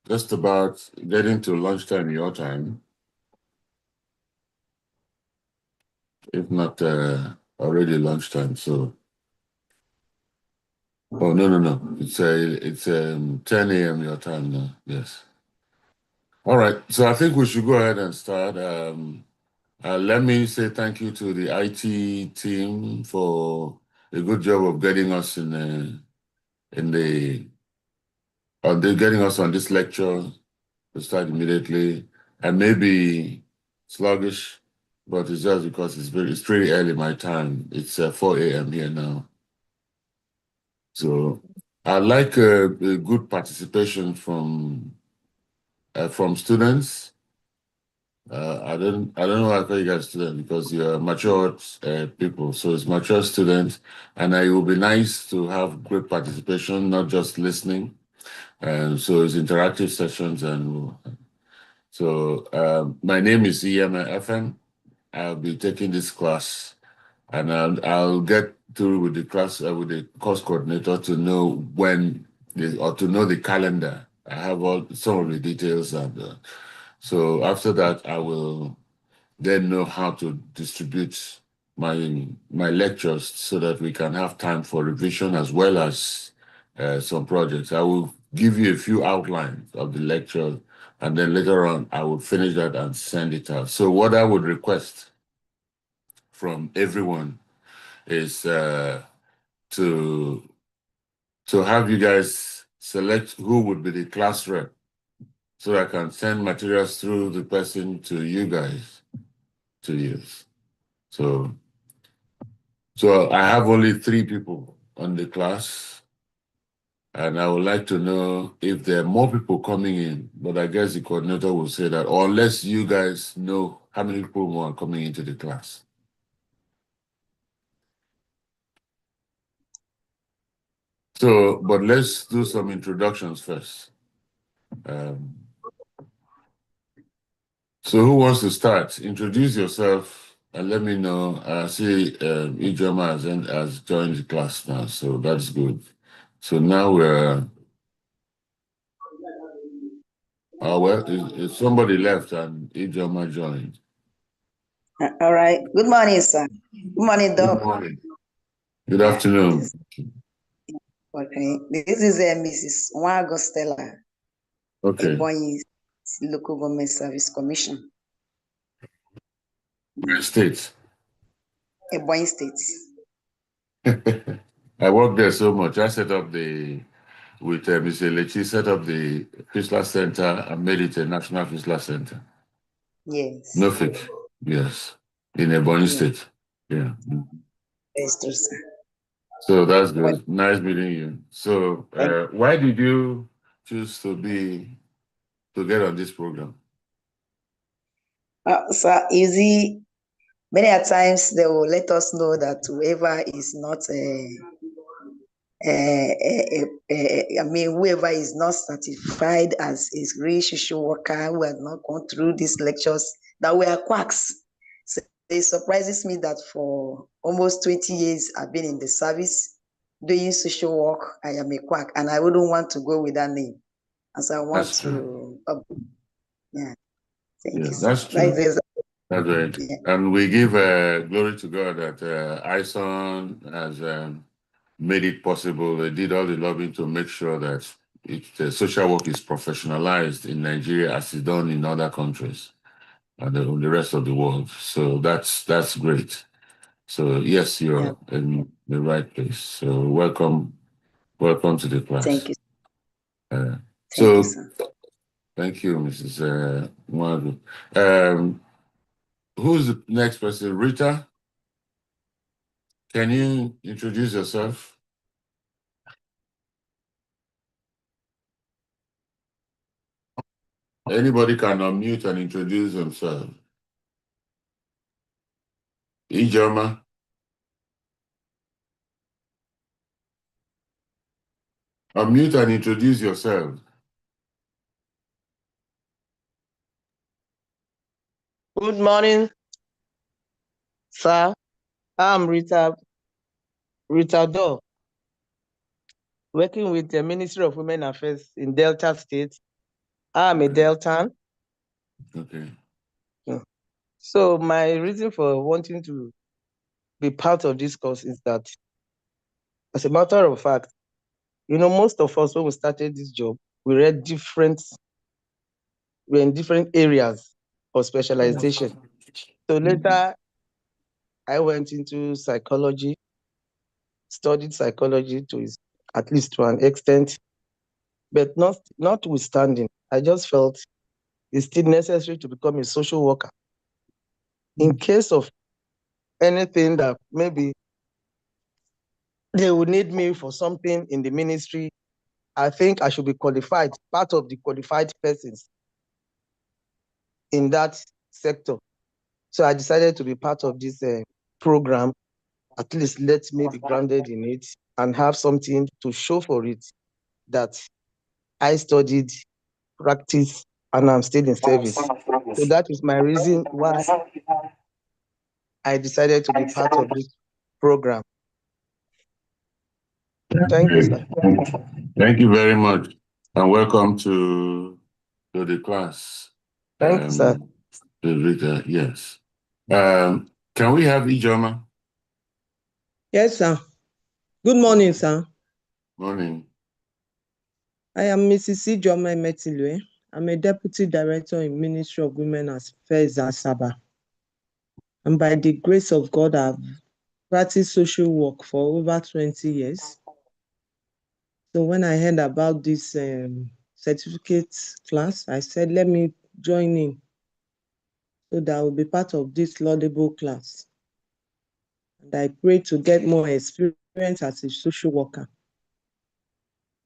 just about getting to lunchtime your time, if not already lunchtime. So, oh no, it's 10 a.m. your time now. Yes. All right. So I think we should go ahead and start. Let me say thank you to the IT team for a good job of getting us getting us on this lecture to start immediately. And maybe sluggish, but it's just because it's pretty early my time. It's 4 a.m. here now. So I like a good participation from students. I don't know why I call you guys students because you're mature people. So it's mature students, and it will be nice to have great participation, not just listening. And so it's interactive sessions, and so my name is Iyeme Efem. I'll be taking this class, and I'll get through with the class with the course coordinator to know to know the calendar. I have some of the details, and so after that, I will then know how to distribute my lectures so that we can have time for revision as well as some projects. I will give you a few outlines of the lecture, and then later on I will finish that and send it out. So what I would request from everyone is to have you guys select who would be the class rep so I can send materials through the person to you guys to use. So I have only 3 people on the class, and I would like to know if there are more people coming in, but I guess the coordinator will say that, or unless you guys know how many people more are coming into the class. So, but let's do some introductions first. So who wants to start? Introduce yourself and let me know. I see Iyeme has joined the class now, so that's good. So now we're somebody left and Iyeme joined. All right. Good morning, sir. Good morning, Doc. Good morning. Good afternoon. Okay. This is Mrs. Nwagostella, Okay. Ebonyi Local Government Service Commission. Where state? Ebonyi State. I worked there so much. I set up with Mr. Lechi, set up the Fisla Center and made it a National Fisla Center. Yes. Norfolk, yes. In Ebonyi State. Yeah. Yes, true, sir. So that's good. Nice meeting you. So why did you choose to get on this program? Sir, easy. Many a times they will let us know that whoever is not whoever is not certified as a real social worker who has not gone through these lectures, that we are quacks. So it surprises me that for almost 20 years I've been in the service doing social work. I am a quack, and I wouldn't want to go with that name. And so I want to, yeah. Thank you. That's true. That's right. Yeah. And we give glory to God that C-ISOWN has made it possible. They did all the lobbying to make sure that social work is professionalized in Nigeria as it's done in other countries and the rest of the world. So that's great. So yes, you're in the right place. So welcome to the class. Thank you. Thank you, Mrs. Mwadu. Who's the next person? Rita? Can you introduce yourself? Anybody can unmute and introduce themselves. Iyeme? Unmute and introduce yourself. Good morning, sir. I'm Rita Doe, working with the Ministry of Women Affairs in Delta State I'm a Deltan. Okay. So my reason for wanting to be part of this course is that, as a matter of fact, most of us, when we started this job, we're in different areas of specialization. So later, I went into psychology, studied psychology at least to an extent, but notwithstanding, I just felt it's still necessary to become a social worker in case of anything that maybe they would need me for something in the ministry. I think I should be qualified, part of the qualified persons in that sector. So I decided to be part of this program. At least let me be grounded in it and have something to show for it that I studied, practiced, and I'm still in service. So that is my reason why I decided to be part of this program. Thank you, sir. Thank you very much, and welcome to the class. Thank you, sir. Rita, yes. Can we have Iyeme? Yes, sir. Good morning, sir. Morning. I am Mrs. Iyeme. I'm a Deputy Director in Ministry of Women Affairs, Asaba. And by the grace of God, I've practiced social work for over 20 years. So when I heard about this certificate class, I said, let me join in so that I will be part of this laudable class. And I pray to get more experience as a social worker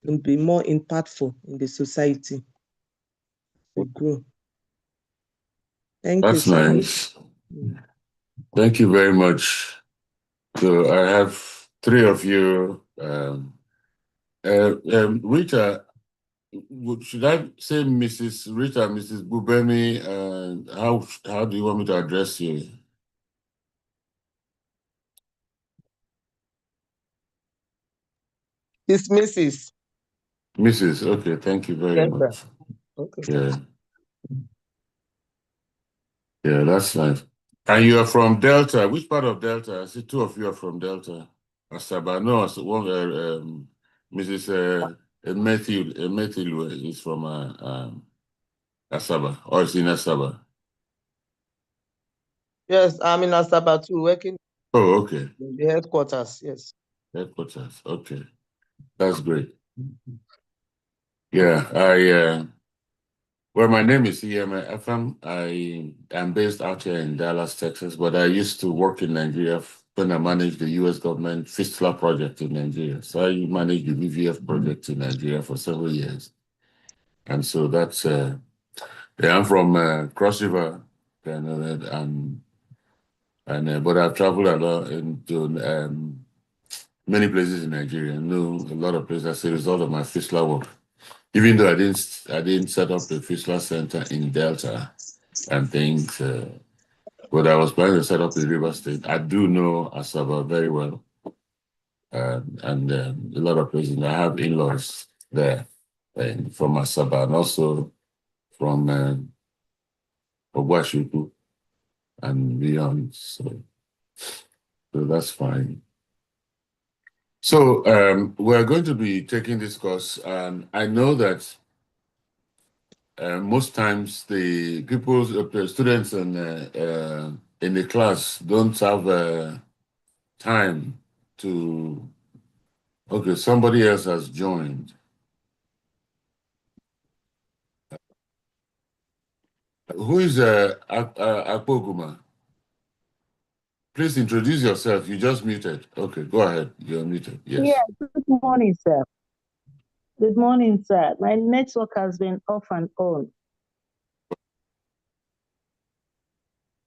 and be more impactful in the society. To grow. Thank you, That's sir. nice. Thank you very much. So I have three of you. Rita, should I say Mrs. Rita, Mrs. Bubemi? How do you want me to address you? It's Mrs. Mrs. Okay, thank you very Yes, much. sir. Okay. Yeah. Yeah, that's nice. And you are from Delta. Which part of Delta? I see two of you are from Delta. Asaba. No, Mrs. Matthew is from Asaba, or is in Asaba. Yes, I'm in Asaba too, working Oh, okay. in the headquarters. Yes. Headquarters. Okay. That's great. Yeah, well, my name is Iyeme Efem. I am based out here in Dallas, Texas, but I used to work in Nigeria when I managed the US government fistula project in Nigeria. So I managed the VVF project in Nigeria for several years. And so that's, yeah, I'm from Cross River, but I've traveled a lot into many places in Nigeria. I know a lot of places as a result of my fistula work. Even though I didn't set up the fistula center in Delta and things, but I was planning to set up in River State. I do know Asaba very well, and a lot of places. I have in-laws there, from Asaba and also from Obashuku and beyond. So that's fine. So we're going to be taking this course, and I know that most times the students in the class don't have time to. Okay, somebody else has joined. Who is Akpoguma? Please introduce yourself. You just muted. Okay, go ahead. You're muted. Yes. Yeah, good morning, sir. Good morning, sir. My network has been off and on.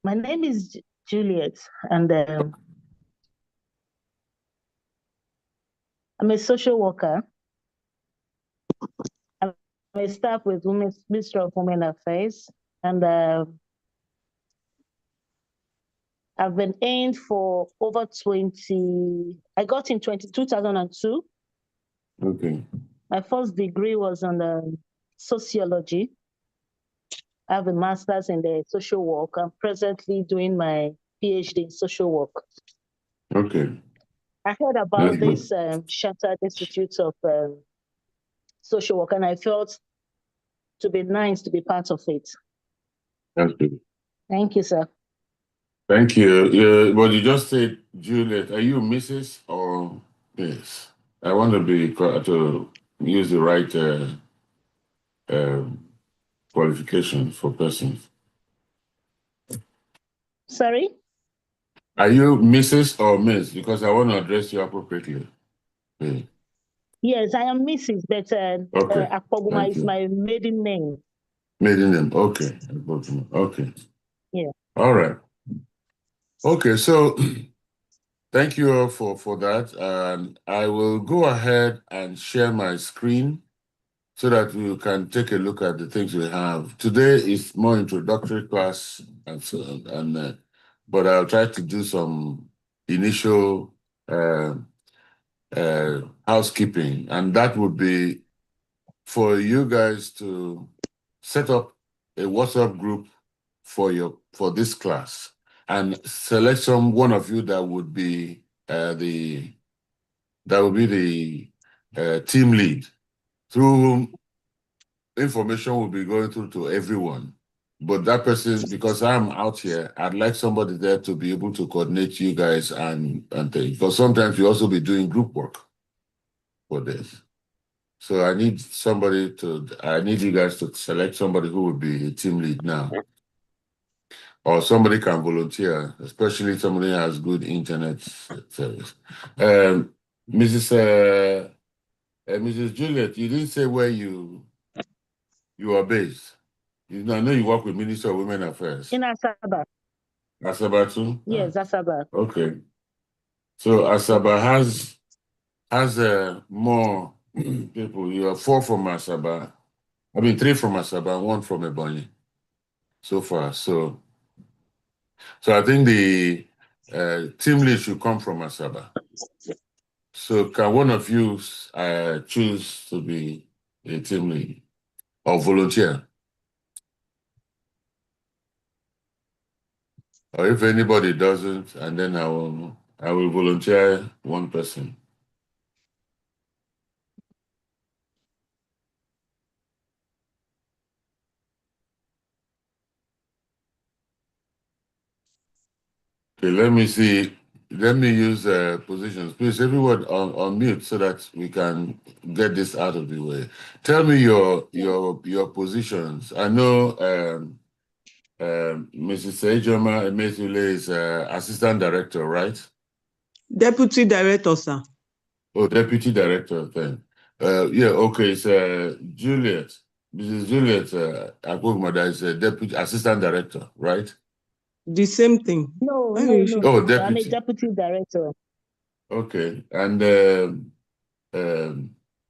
My name is Juliet, and I'm a social worker. I'm a staff with Ministry of Women Affairs, and I've been in for over 20. I got in 2002. Okay. My first degree was on sociology. I have a master's in the social work. I'm presently doing my PhD in social work. Okay. I heard about this Shattered Institute of Social Work, and I felt to be nice to be part of it. That's good. Thank you, sir. Thank you. But you just said Juliet. Are you Mrs. or Miss? I want to be to use the right qualification for persons. Sorry? Are you Mrs. or Miss? Because I want to address you appropriately. Yeah. Yes, I am Mrs., but Okay. Akpoguma Thank is you. my maiden name. Maiden name. Okay. Okay. Yeah. All right. Okay. So thank you all for that. And I will go ahead and share my screen so that you can take a look at the things we have. Today is more introductory class and so on, but I'll try to do some initial housekeeping, and that would be for you guys to set up a WhatsApp group for this class and select one of you that would be the team lead, through whom information will be going through to everyone. But that person, because I'm out here, I'd like somebody there to be able to coordinate you guys and things. Because sometimes you also be doing group work for this. So I need you guys to select somebody who would be a team lead now. Or somebody can volunteer, especially somebody who has good internet service. Mrs. Juliet, you didn't say where you are based. I know you work with Minister of Women Affairs. In Asaba. Asaba too? Yes, Asaba. Okay. So Asaba has more people. You are 4 from Asaba. 3 from Asaba, 1 from Ebonyi so far. So I think the team lead should come from Asaba. So can one of you choose to be a team lead or volunteer? Or if anybody doesn't, and then I will volunteer one person. Okay, let me see. Let me use positions. Please, everyone on mute so that we can get this out of the way. Tell me your positions. I know Mrs. Iyeme is assistant director, right? Deputy director, sir. Oh, deputy director then. Yeah, okay. It's Juliet. Mrs. Juliet Akpogumada is a deputy assistant director, right? The same thing. No. Oh, I'm a deputy. deputy director. Okay. And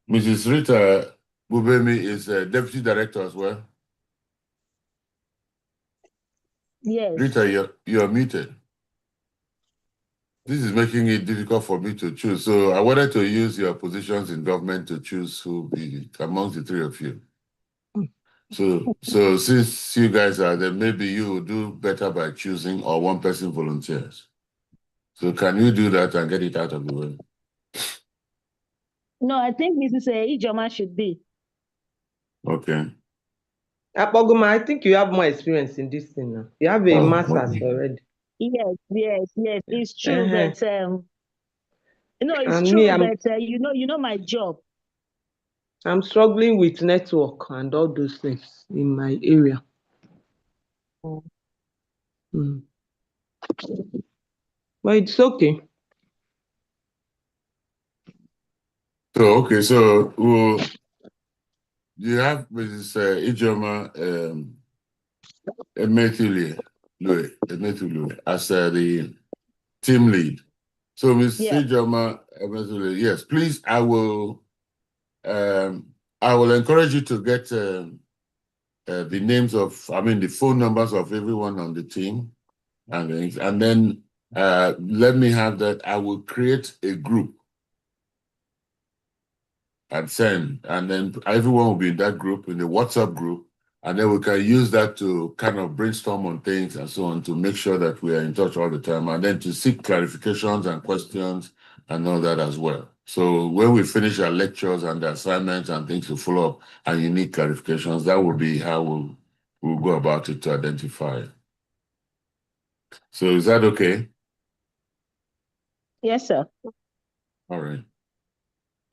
Mrs. Rita Bubemi is a deputy director as well. Yes. Rita, you're muted. This is making it difficult for me to choose. So I wanted to use your positions in government to choose who be amongst the 3 of you. So since you guys are there, maybe you will do better by choosing, or one person volunteers. So can you do that and get it out of the way? No, I think Mrs. Iyeme should be. Okay. Akpoguma, I think you have more experience in this thing now. You have a master's already. Yes. It's true, but it's And true, me, but you know my job. I'm struggling with network and all those things in my area. But it's okay. So you have Mrs. Iyeme Emetule as the team lead. So Ms. Iyeme Emetule, yes, please, I will encourage you to get the names of, the phone numbers of everyone on the team, and then let me have that. I will create a group and send, and then everyone will be in that group, in the WhatsApp group, And then we can use that to kind of brainstorm on things and so on to make sure that we are in touch all the time, and then to seek clarifications and questions and all that as well. So when we finish our lectures and the assignments and things to follow up and you need clarifications, that will be how we'll go about it to identify. So is that okay? Yes, sir. All right.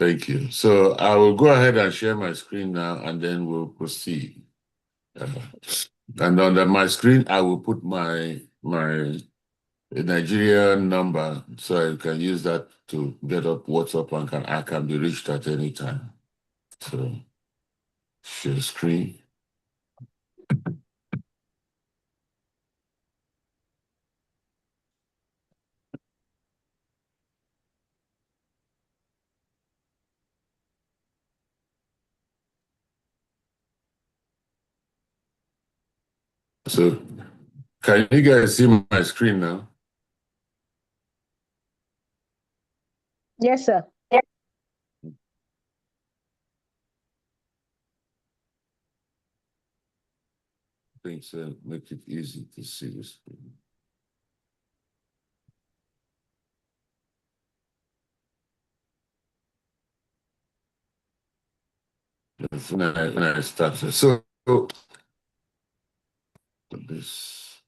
Thank you. So I will go ahead and share my screen now, and then we'll proceed. And on my screen, I will put my Nigeria number, so I can use that to get up WhatsApp and I can be reached at any time. So share screen. So can you guys see my screen now? Yes, sir. I think so. Make it easy to see this. That's when I started. So this.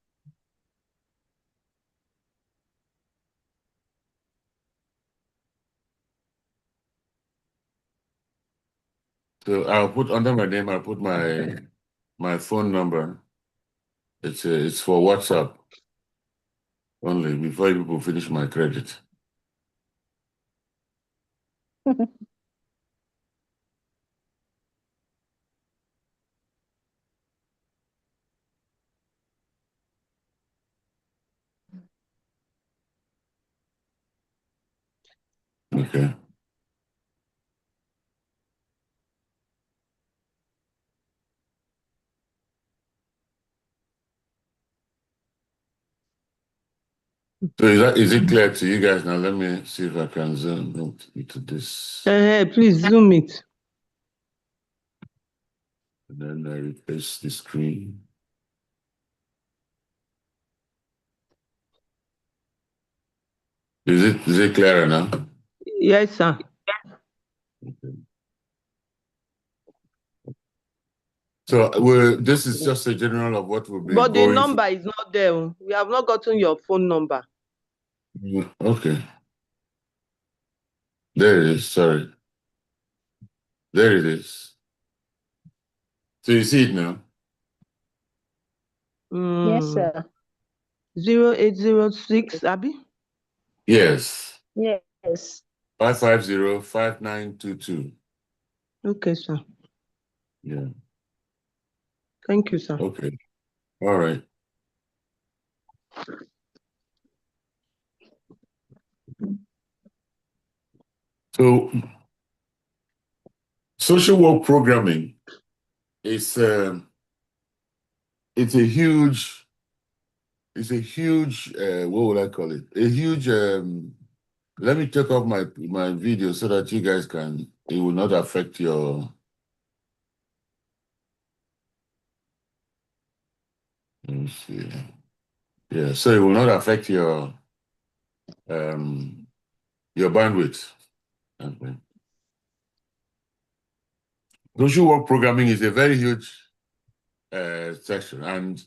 So I'll put under my name. I'll put my phone number. It's for WhatsApp only before people finish my credit. Okay. So is it clear to you guys now? Let me see if I can zoom into this. Please zoom it. And then I replace the screen. Is it clearer now? Yes, sir. Okay. So this is just a general of what we'll be But the going number is not there. We have not gotten your phone number. through. Okay. There it is. Sorry. There it is. So you see it now? Yes, sir. 0806, Abby? Yes. Yes. 550-5922. Okay, sir. Yeah. Thank you, sir. Okay. All right. So social work programming is it's a huge what would I call it? A huge let me take off my video so that you guys can, it will not affect your let me see. Yeah, so it will not affect your bandwidth. Okay. Social work programming is a very huge section, and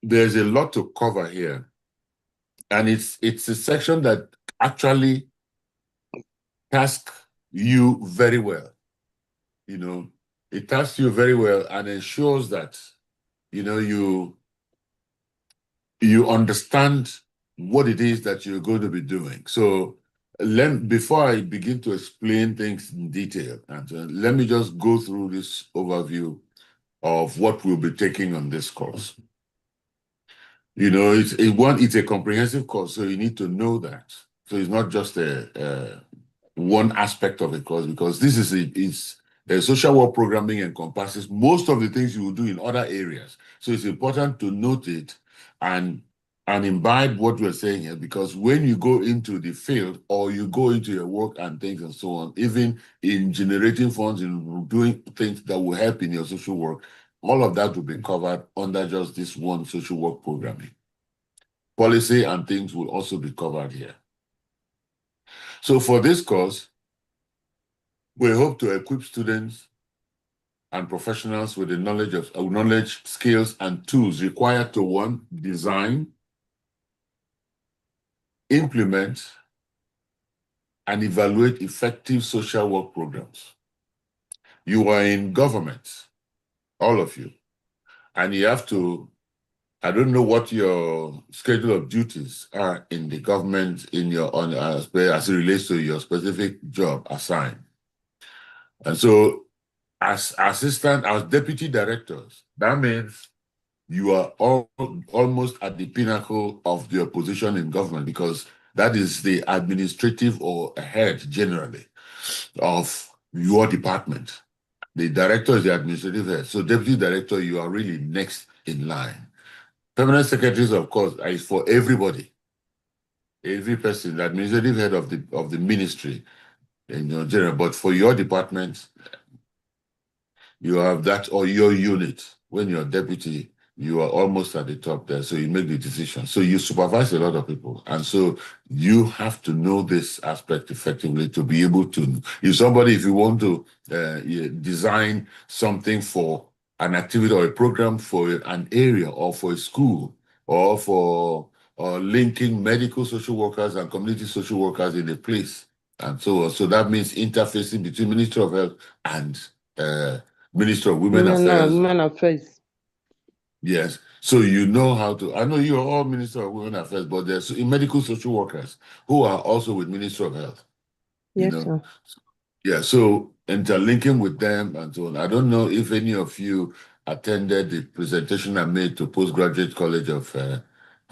there's a lot to cover here. And it's a section that actually tasks you very well. You know, it tasks you very well and ensures that, you know, you understand what it is that you're going to be doing. So before I begin to explain things in detail, let me just go through this overview of what we'll be taking on this course. You know, it's a comprehensive course, so you need to know that. So it's not just a one aspect of a course, because this is social work programming encompasses most of the things you will do in other areas. So it's important to note it and and imbibe what we're saying here, because when you go into the field or you go into your work and things and so on, even in generating funds and doing things that will help in your social work, all of that will be covered under just this one social work programming. Policy and things will also be covered here. So for this course, we hope to equip students and professionals with the knowledge, skills, and tools required to, one, design, implement, and evaluate effective social work programs. You are in government, all of you, and you have to, I don't know what your schedule of duties are in the government as it relates to your specific job assigned. And so as deputy directors, that means you are almost at the pinnacle of your position in government, because that is the administrative or head generally of your department. The director is the administrative head. So deputy director, you are really next in line. Permanent secretaries, of course, is for everybody. Every person, the administrative head of the ministry in your general, but for your department, you have that, or your unit. When you're deputy, you are almost at the top there, so you make the decision. So you supervise a lot of people, and so you have to know this aspect effectively to be able to. If you want to design something for an activity or a program for an area or for a school or for linking medical social workers and community social workers in a place, and so on. So that means interfacing between Ministry of Health and Minister of Women Affairs. Yes. So you know how to. I know you are all Minister of Women Affairs, but there's medical social workers who are also with Minister of Health. Yes, sir. Yeah. So interlinking with them and so on. I don't know if any of you attended the presentation I made to Postgraduate College of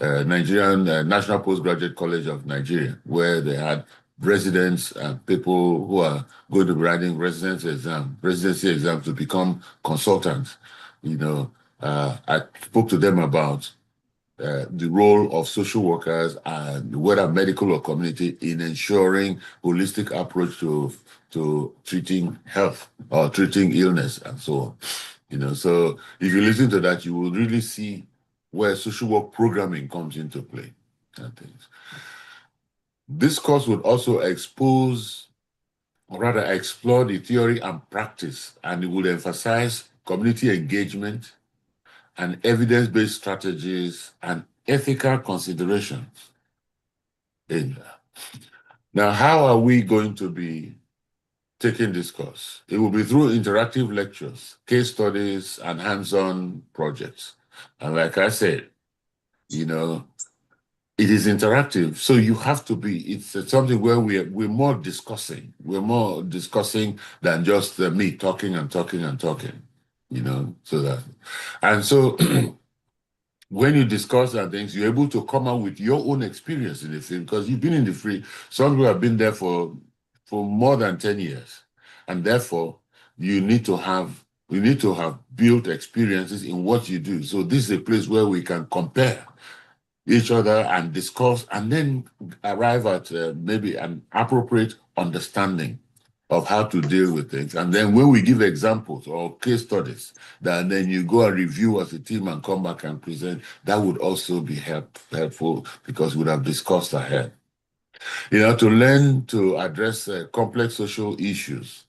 Nigerian National Postgraduate College of Nigeria, where they had residents and people who are going to be writing residency exams to become consultants. I spoke to them about the role of social workers and whether medical or community in ensuring holistic approach to treating health or treating illness and so on. So if you listen to that, you will really see where social work programming comes into play and things. This course would also explore the theory and practice, and it will emphasize community engagement and evidence-based strategies and ethical considerations in that. Now, how are we going to be taking this course? It will be through interactive lectures, case studies, and hands-on projects. And like I said, it is interactive, so you have to be. It's something where we're more discussing. We're more discussing than just me talking and talking and talking. So when you discuss and things, you're able to come out with your own experience in the field, because you've been in the field. Some people have been there for more than 10 years, and therefore you need to have built experiences in what you do. So this is a place where we can compare each other and discuss, and then arrive at maybe an appropriate understanding of how to deal with things. And then when we give examples or case studies, then you go and review as a team and come back and present, that would also be helpful, because we would have discussed ahead. To learn to address complex social issues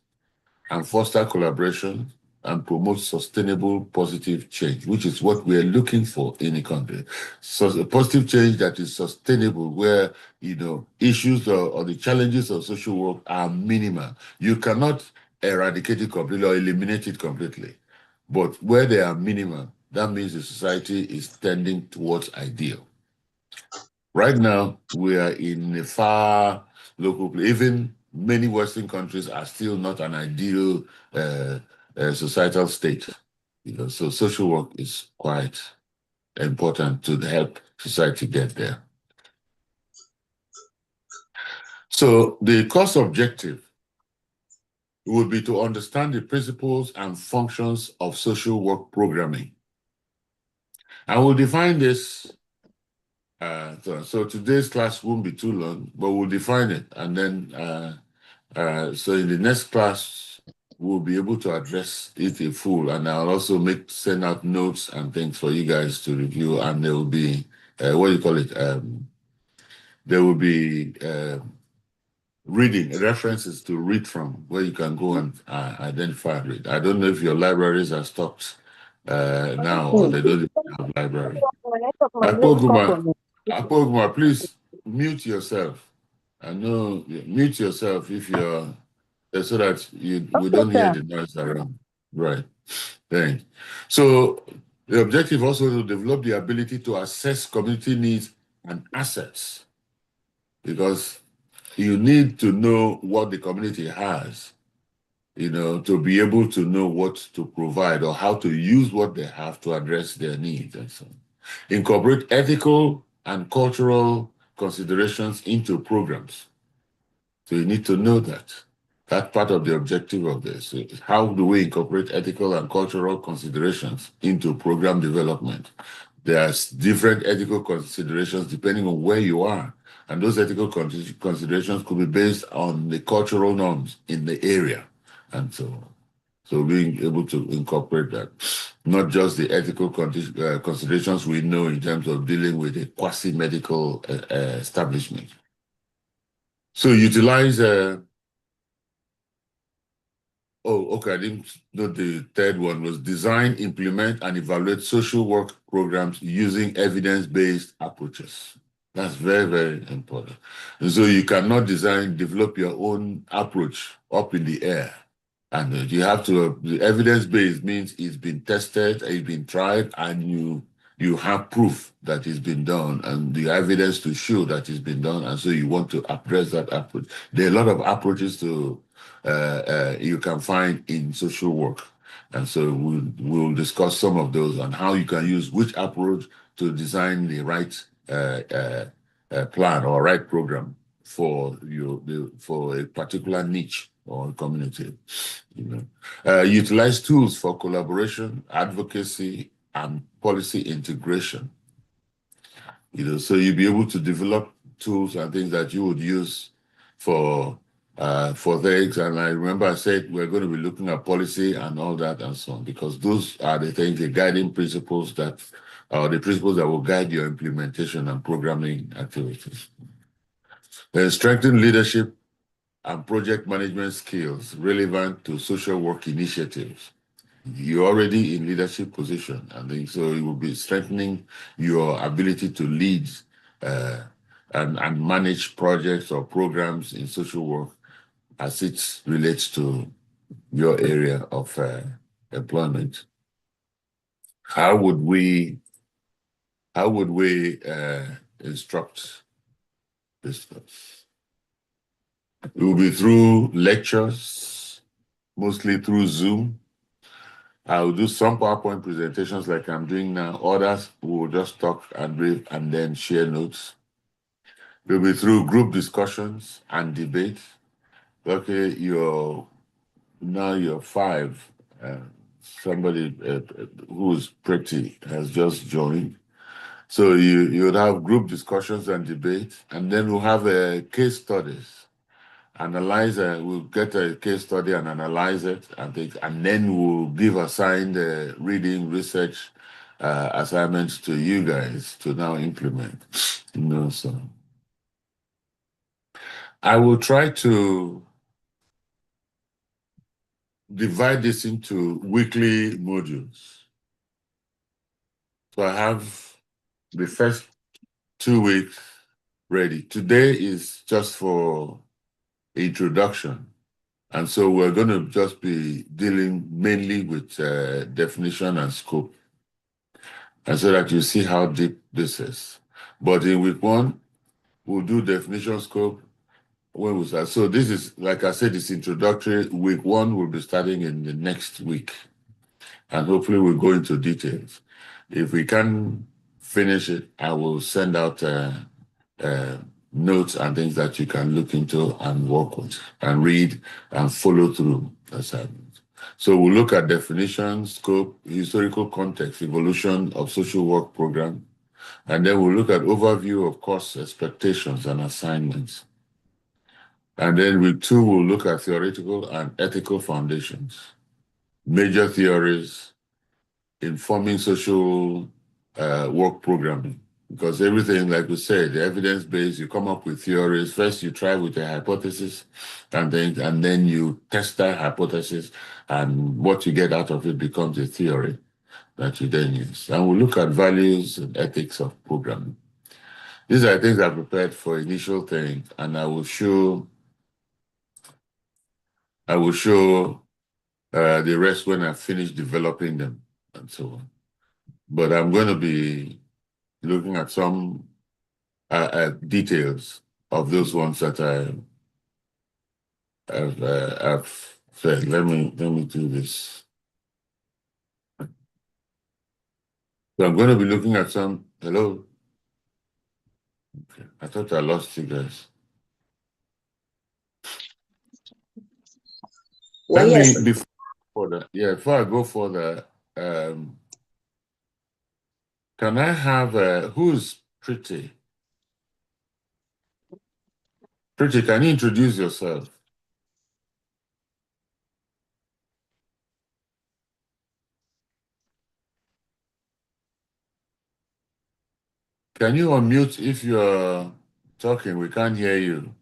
and foster collaboration and promote sustainable positive change, which is what we're looking for in a country. So a positive change that is sustainable, where issues or the challenges of social work are minimal. You cannot eradicate it completely or eliminate it completely, but where they are minimal, that means the society is tending towards ideal. Right now, we are in a far local place. Even many Western countries are still not an ideal societal state. So social work is quite important to help society get there. So the course objective would be to understand the principles and functions of social work programming. And we'll define this So today's class won't be too long, but we'll define it. And then, so in the next class, we'll be able to address it in full. And I'll also send out notes and things for you guys to review. And there will be, what do you call it? There will be reading, references to read from, where you can go and identify and read. I don't know if your libraries are stocked now, or they don't even have library. Apoguma, please mute yourself. I know, mute yourself if you're, so that we don't hear the noise around. Right. Thanks. So the objective also to develop the ability to assess community needs and assets, because you need to know what the community has, to be able to know what to provide or how to use what they have to address their needs and so on. Incorporate ethical and cultural considerations into programs. So you need to know that. That's part of the objective of this. How do we incorporate ethical and cultural considerations into program development? There's different ethical considerations depending on where you are. And those ethical considerations could be based on the cultural norms in the area and so on. So being able to incorporate that, not just the ethical considerations we know in terms of dealing with a quasi-medical establishment. So utilize, I didn't know the third one was design, implement, and evaluate social work programs using evidence-based approaches. That's very, very important. And so you cannot develop your own approach up in the air. And you have to, the evidence-based means it's been tested, it's been tried, and you have proof that it's been done and the evidence to show that it's been done. And so you want to address that approach. There are a lot of approaches to you can find in social work. And so we'll discuss some of those and how you can use which approach to design the right plan or right program for for a particular niche or community. Utilize tools for collaboration, advocacy, and policy integration. So you'll be able to develop tools and things that you would use for things. And I remember I said we're going to be looking at policy and all that and so on, because those are the things, the guiding principles that are the principles that will guide your implementation and programming activities. Strengthen leadership and project management skills relevant to social work initiatives. You're already in leadership position, and so it will be strengthening your ability to lead and manage projects or programs in social work as it relates to your area of employment. How would we instruct this? It will be through lectures, mostly through Zoom. I'll do some PowerPoint presentations like I'm doing now. Others will just talk and brief and then share notes. It will be through group discussions and debate. Okay, you're 5. Somebody who's pretty has just joined. So you would have group discussions and debate, and then we'll have case studies. We'll get a case study and analyze it, and then we'll give assigned reading research assignments to you guys to now implement. So I will try to divide this into weekly modules. So I have the first 2 weeks ready. Today is just for introduction. And so we're going to just be dealing mainly with definition and scope. And so that you see how deep this is. But in week 1, we'll do definition scope when we start. So this is, like I said, it's introductory. Week 1 will be starting in the next week. And hopefully we'll go into details. If we can finish it, I will send out notes and things that you can look into and work with and read and follow through assignments. So we'll look at definition, scope, historical context, evolution of social work program, And then we'll look at overview of course expectations and assignments. And then week 2, we'll look at theoretical and ethical foundations, major theories, informing social work programming. Because everything, like we said, the evidence-based, you come up with theories. First, you try with a hypothesis, and then you test that hypothesis, and what you get out of it becomes a theory that you then use. And we'll look at values and ethics of programming. These are things I prepared for initial things, and I will show the rest when I finish developing them and so on. But I'm going to be looking at some details of those ones that I've said. Let me do this. So I'm going to be looking at some. Hello. Okay. I thought I lost you guys. Well, Let yes. me before I go further, can I have who's Pretty? Pretty, can you introduce yourself? Can you unmute if you're talking? We can't hear you.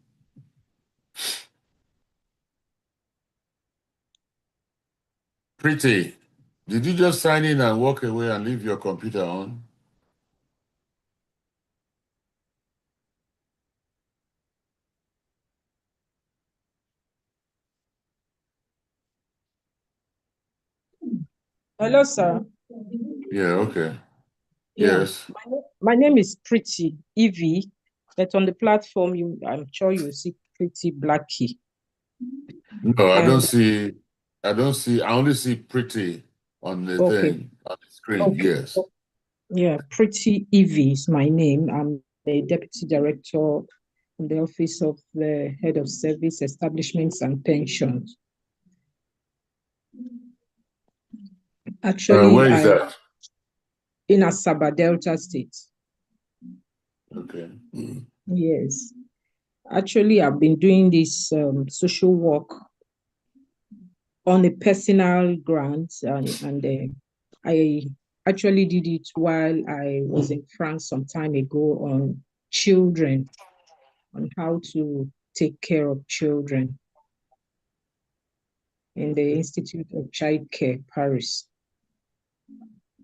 Pretty, did you just sign in and walk away and leave your computer on? Hello, sir. Yeah, okay. Yeah. Yes. My name is Pretty Evie, but on the platform, I'm sure you see Pretty Blackie. No, I And only see Pretty on the okay, thing, on the screen. okay. Yes. Yeah, Pretty Evie is my name. I'm the Deputy Director in the Office of the Head of Service Establishments and Pensions. Actually, Where is that? in Asaba, Delta State. Okay. Yes. Actually, I've been doing this social work on a personal grant, and I actually did it while I was in France some time ago on children, on how to take care of children in the Institute of Child Care, Paris.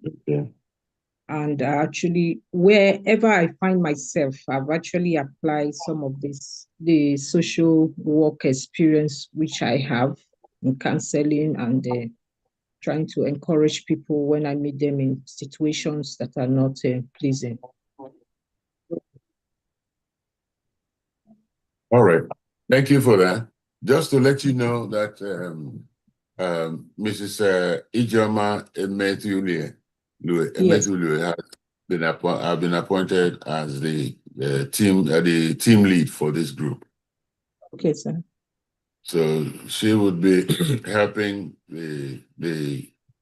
Okay. And actually, wherever I find myself, I've actually applied some of the social work experience which I have in counseling and trying to encourage people when I meet them in situations that are not pleasing. All right. Thank you for that. Just to let you know that Mrs. Iyeme Yes. have been appointed as the team lead for this group. Okay, sir. So she would be helping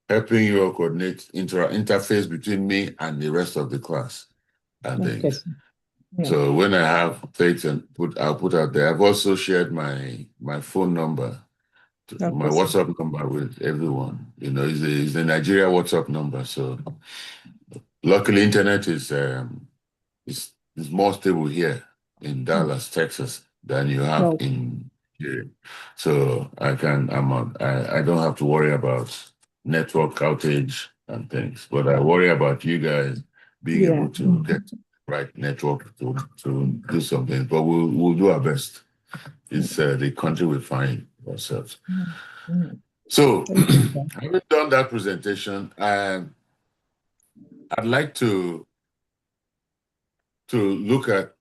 helping you coordinate interface between me and the rest of the class. I think. Okay, sir. Yeah. So when I have things I'll put out there. I've also shared my phone number, my WhatsApp number with everyone. You know, it's a Nigeria WhatsApp number. So luckily, internet is more stable here in Dallas, Texas, than you have in here. So I don't have to worry about network outage and things, but I worry about you guys being able to get right network to do something. But we'll do our best. It's the country we find ourselves. So having done that presentation, I'd like to look at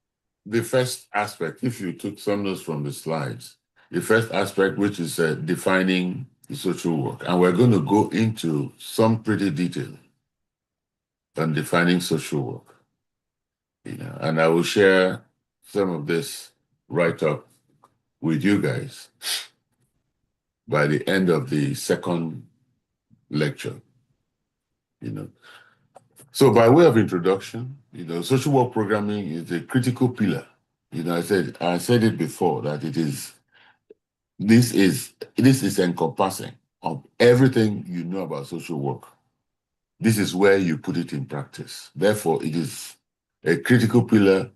the first aspect. If you took some notes from the slides, the first aspect, which is defining the social work, and we're going to go into some pretty detail on defining social work. You know, and I will share some of this right up with you guys by the end of the second lecture. You know, So by way of introduction, social work programming is a critical pillar. I said it before that this is encompassing of everything you know about social work. This is where you put it in practice. Therefore, it is a critical pillar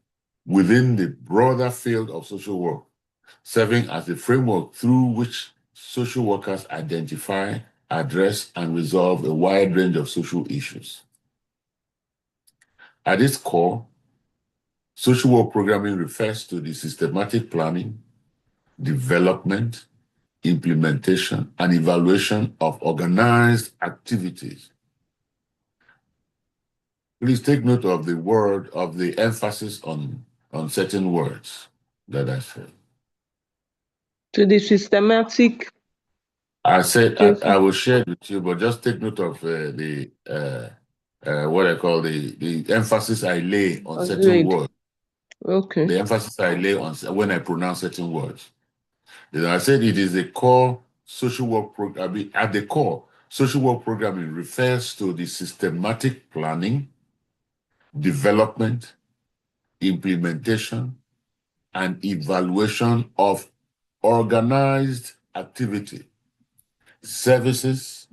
within the broader field of social work, serving as a framework through which social workers identify, address, and resolve a wide range of social issues. At its core, social work programming refers to the systematic planning, development, implementation, and evaluation of organized activities. Please take note of the emphasis on certain words that I said. To the systematic. I said I will share it with you, but just take note of what I call the emphasis I lay on certain words. Okay. The emphasis I lay on when I pronounce certain words. I said it is a core social work program. At the core, social work programming refers to the systematic planning, development, implementation, and evaluation of organized activity, services,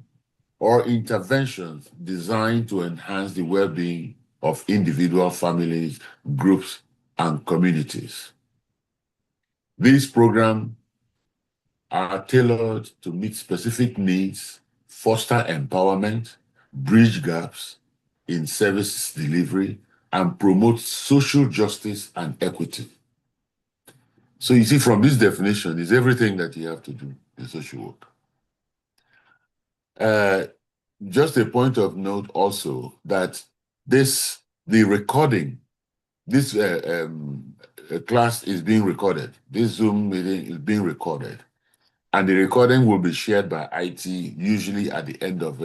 or interventions designed to enhance the well-being of individual families, groups, and communities. These programs are tailored to meet specific needs, foster empowerment, bridge gaps in services delivery, and promote social justice and equity. So you see, from this definition is everything that you have to do in social work. Just a point of note also that the recording, this class is being recorded. This Zoom meeting is being recorded. And the recording will be shared by IT usually at the end of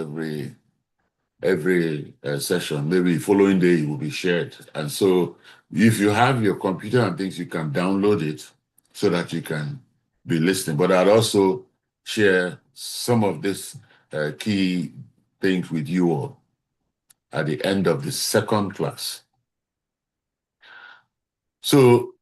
every session. Maybe the following day it will be shared. And so if you have your computer and things, you can download it so that you can be listening. But I'd also share some of these key things with you all at the end of the second class. So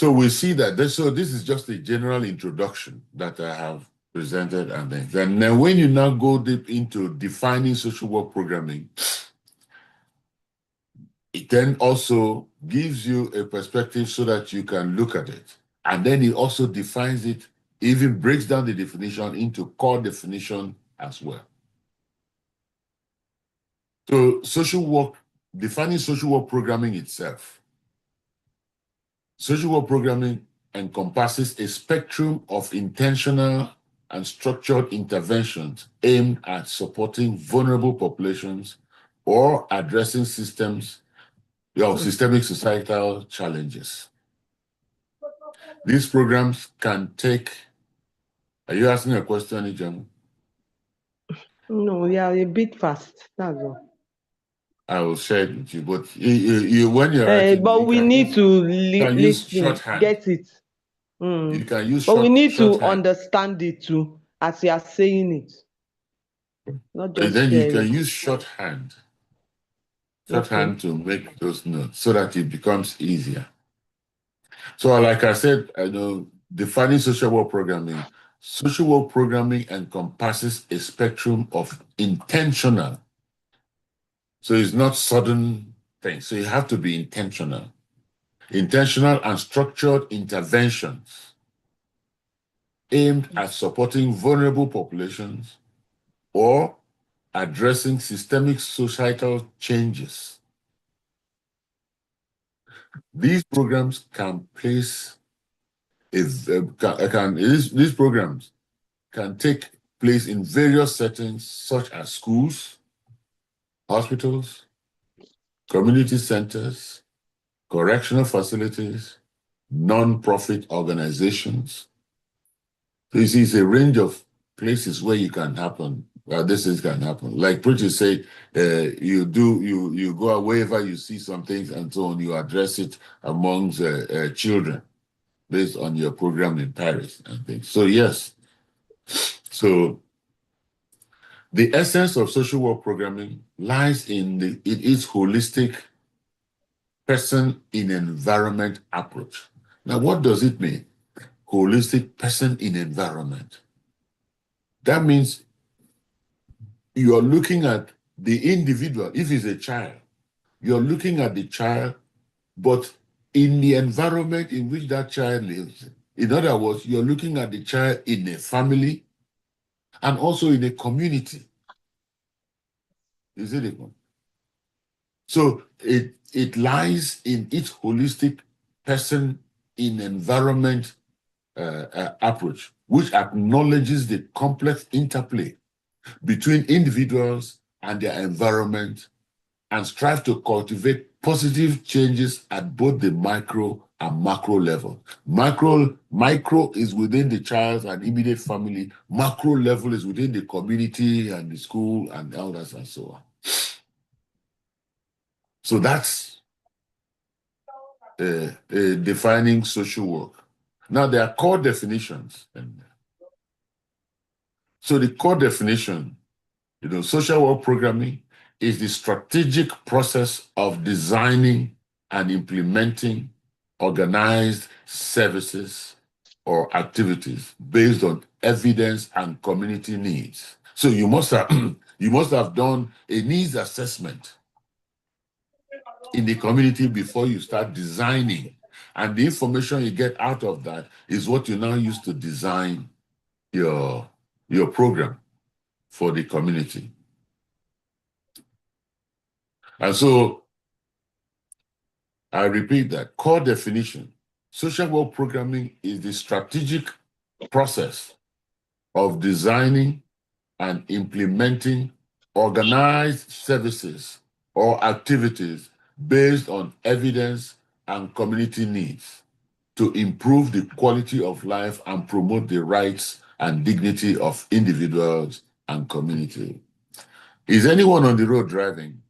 we see that this is just a general introduction that I have presented and things. And then when you now go deep into defining social work programming, it then also gives you a perspective so that you can look at it. And then it also defines it, even breaks down the definition into core definition as well. So defining social work programming itself. Social work programming encompasses a spectrum of intentional and structured interventions aimed at supporting vulnerable populations or addressing systemic societal challenges. These programs can take. Are you asking a question, Iyeme? No, we are a bit fast. That's all. I will share it with you, but you when you're writing, but we need to use shorthand. Get it. You can use but we need shorthand. to understand it too, as you are saying it. Not just and then you sharing. can use shorthand to make those notes so that it becomes easier. So like I said, defining social work programming. Social work programming encompasses a spectrum of intentional. So it's not sudden things. So you have to be intentional. Intentional and structured interventions aimed at supporting vulnerable populations or addressing systemic societal changes. These programs can these programs can take place in various settings such as schools, hospitals, community centers, correctional facilities, non-profit organizations. So you see, it's a range of places where this things can happen. Like Preacher said, you go wherever you see some things and so on, you address it amongst children based on your program in Paris and things. So yes, so The essence of social work programming lies in its holistic person in environment approach. Now, what does it mean? Holistic person in environment. That means you are looking at the individual. If it's a child, you're looking at the child, but in the environment in which that child lives. In other words, you're looking at the child in a family and also in a community. Is it one? So it lies in its holistic person in environment approach, which acknowledges the complex interplay between individuals and their environment and strive to cultivate positive changes at both the micro and macro level. Micro is within the child and immediate family. Macro level is within the community and the school and elders and so on. So that's defining social work. Now, there are core definitions. So the core definition, social work programming is the strategic process of designing and implementing organized services or activities based on evidence and community needs. So you must have done a needs assessment in the community before you start designing. And the information you get out of that is what you now use to design your program for the community. And so, I repeat that, core definition, social work programming is the strategic process of designing and implementing organized services or activities based on evidence and community needs to improve the quality of life and promote the rights and dignity of individuals and community. Is anyone on the road driving?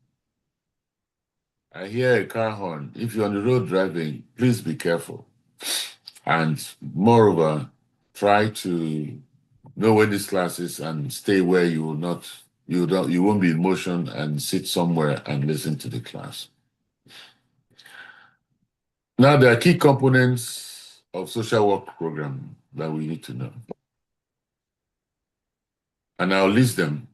I hear a car horn. If you're on the road driving, please be careful. And moreover, try to know when this class is and stay where you won't be in motion and sit somewhere and listen to the class. Now, there are key components of social work program that we need to know. And I'll list them.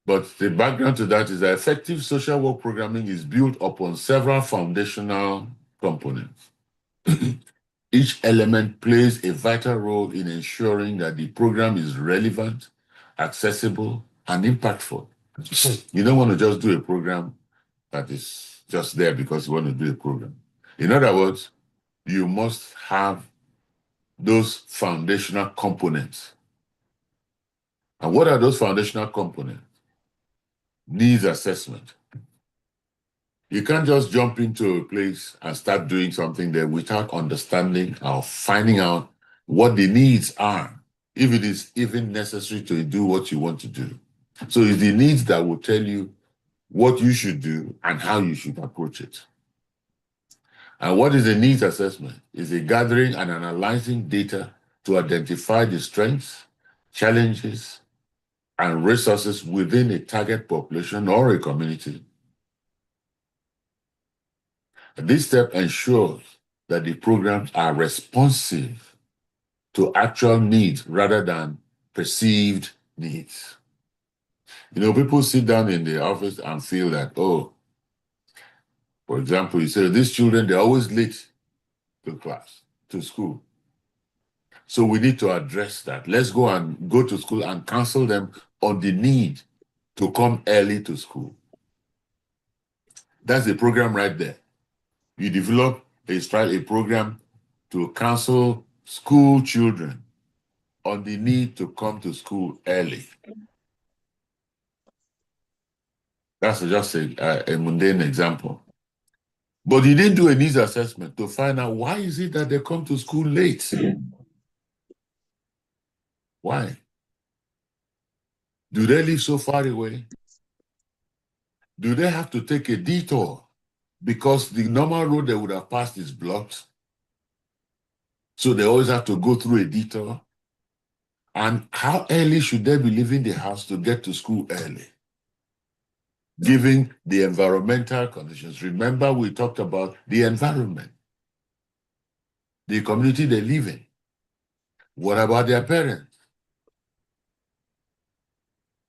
But the background to that is that effective social work programming is built upon several foundational components. Each element plays a vital role in ensuring that the program is relevant, accessible, and impactful. You don't want to just do a program that is just there because you want to do a program. In other words, you must have those foundational components. And what are those foundational components? Needs assessment. You can't just jump into a place and start doing something there without understanding or finding out what the needs are, if it is even necessary to do what you want to do. So it's the needs that will tell you what you should do and how you should approach it. And what is a needs assessment? It's a gathering and analyzing data to identify the strengths, challenges, and resources within a target population or a community. This step ensures that the programs are responsive to actual needs rather than perceived needs. People sit down in the office and feel that, for example, you say, these children, they're always late to school. So we need to address that. Let's go to school and counsel them on the need to come early to school. That's the program right there. You develop a program to counsel school children on the need to come to school early. That's just a mundane example. But you didn't do a needs assessment to find out why is it that they come to school late? Why? Do they live so far away? Do they have to take a detour because the normal road they would have passed is blocked? So they always have to go through a detour? And how early should they be leaving the house to get to school early? Given the environmental conditions. Remember, we talked about the environment, the community they live in. What about their parents?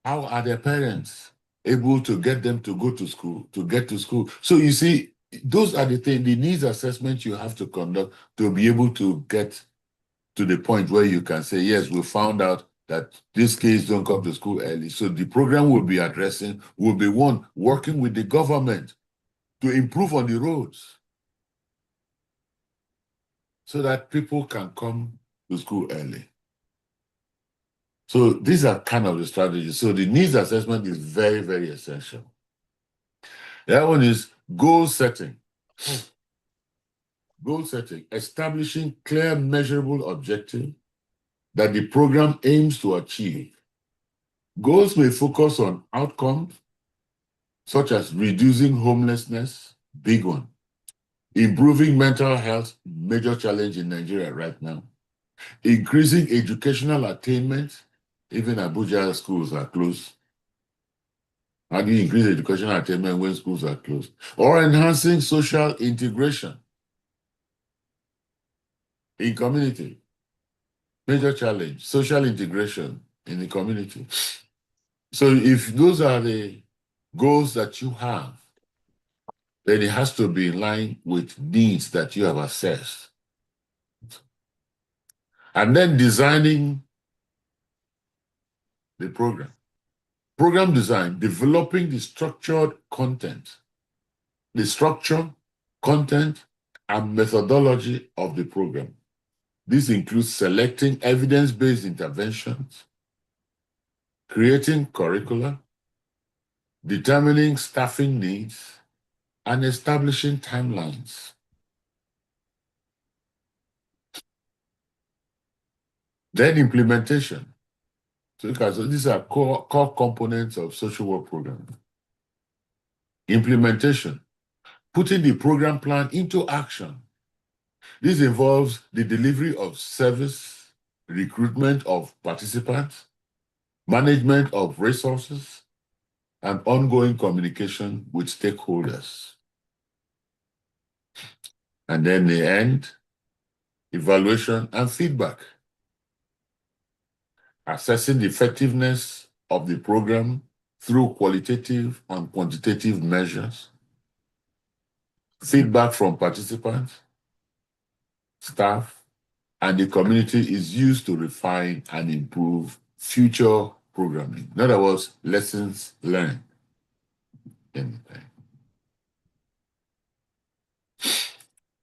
How are their parents able to get them to go to school, to get to school? So you see, those are the things, the needs assessment you have to conduct to be able to get to the point where you can say, yes, we found out that these kids don't come to school early. So the program will be addressing, will be one, working with the government to improve on the roads so that people can come to school early. So these are kind of the strategies. So the needs assessment is very, very essential. The other one is goal setting. Goal setting, establishing clear, measurable objectives that the program aims to achieve. Goals may focus on outcomes, such as reducing homelessness, big one. Improving mental health, major challenge in Nigeria right now. Increasing educational attainment, even Abuja schools are closed. How do you increase educational attainment when schools are closed? Or enhancing social integration in community. Major challenge, social integration in the community. So if those are the goals that you have, then it has to be in line with needs that you have assessed. And then designing the program. Program design, developing the structured content, the structure, content, and methodology of the program. This includes selecting evidence-based interventions, creating curricula, determining staffing needs, and establishing timelines. Then implementation. So these are core components of social work program. Implementation, putting the program plan into action. This involves the delivery of service, recruitment of participants, management of resources, and ongoing communication with stakeholders. And then the end, evaluation and feedback. Assessing the effectiveness of the program through qualitative and quantitative measures. Feedback from participants, staff, and the community is used to refine and improve future programming. In other words, lessons learned.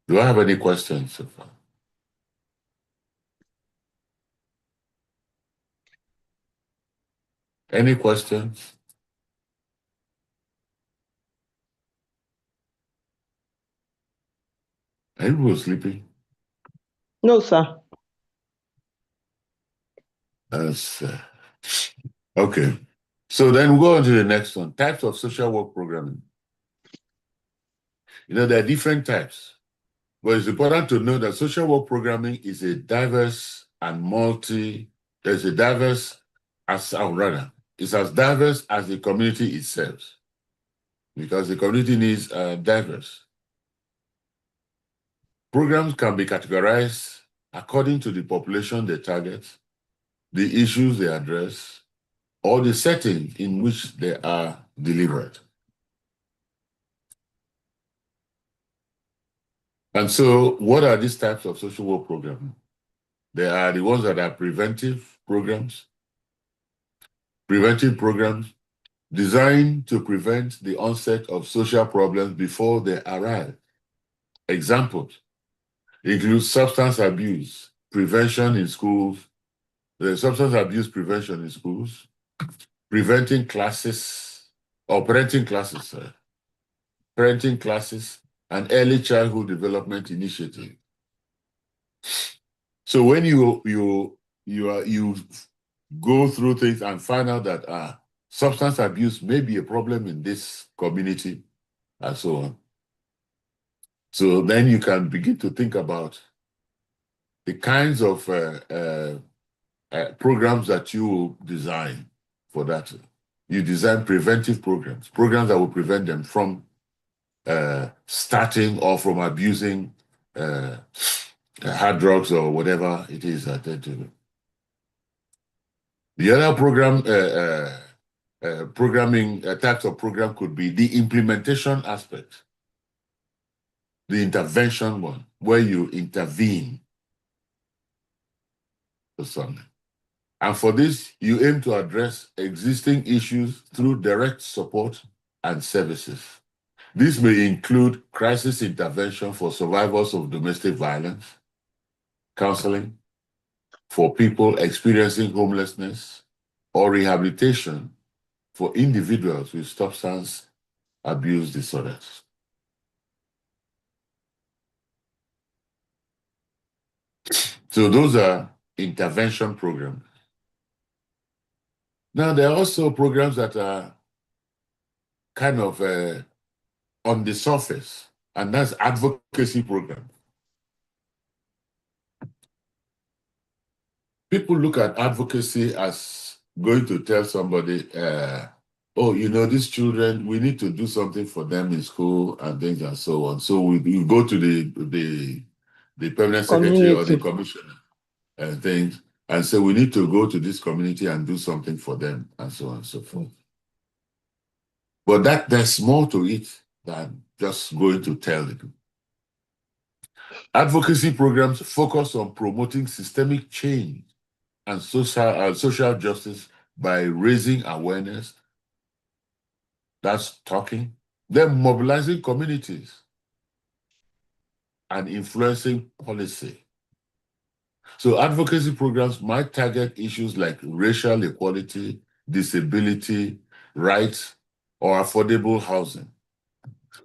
Do I have any questions so far? Any questions? Everyone sleeping? No, sir. Okay. So then we'll go on to the next one. Types of social work programming. You know, there are different types. But it's important to know that social work programming is a diverse and it's as diverse as the community itself, because the community needs diverse. Programs can be categorized according to the population they target, the issues they address, or the setting in which they are delivered. And so, what are these types of social work programs? There are the ones that are preventive programs designed to prevent the onset of social problems before they arrive. Examples include substance abuse prevention in schools, substance abuse prevention in schools, parenting classes, and early childhood development initiative. So when you go through things and find out that substance abuse may be a problem in this community and so on. So then you can begin to think about the kinds of programs that you will design for that. You design preventive programs that will prevent them from starting or from abusing hard drugs or whatever it is that they do. The other programming types of program could be the implementation aspect, the intervention one, where you intervene for something. And for this, you aim to address existing issues through direct support and services. This may include crisis intervention for survivors of domestic violence, counseling for people experiencing homelessness, or rehabilitation for individuals with substance abuse disorders. So those are intervention programs. Now, there are also programs that are kind of on the surface, and that's advocacy program. People look at advocacy as going to tell somebody, oh, you know, these children, we need to do something for them in school and things and so on. So we go to the permanent secretary or the commissioner and things, and say we need to go to this community and do something for them and so on and so forth. But there's more to it than just going to tell them. Advocacy programs focus on promoting systemic change and social justice by raising awareness, that's talking, then mobilizing communities and influencing policy. So advocacy programs might target issues like racial equality, disability, rights, or affordable housing.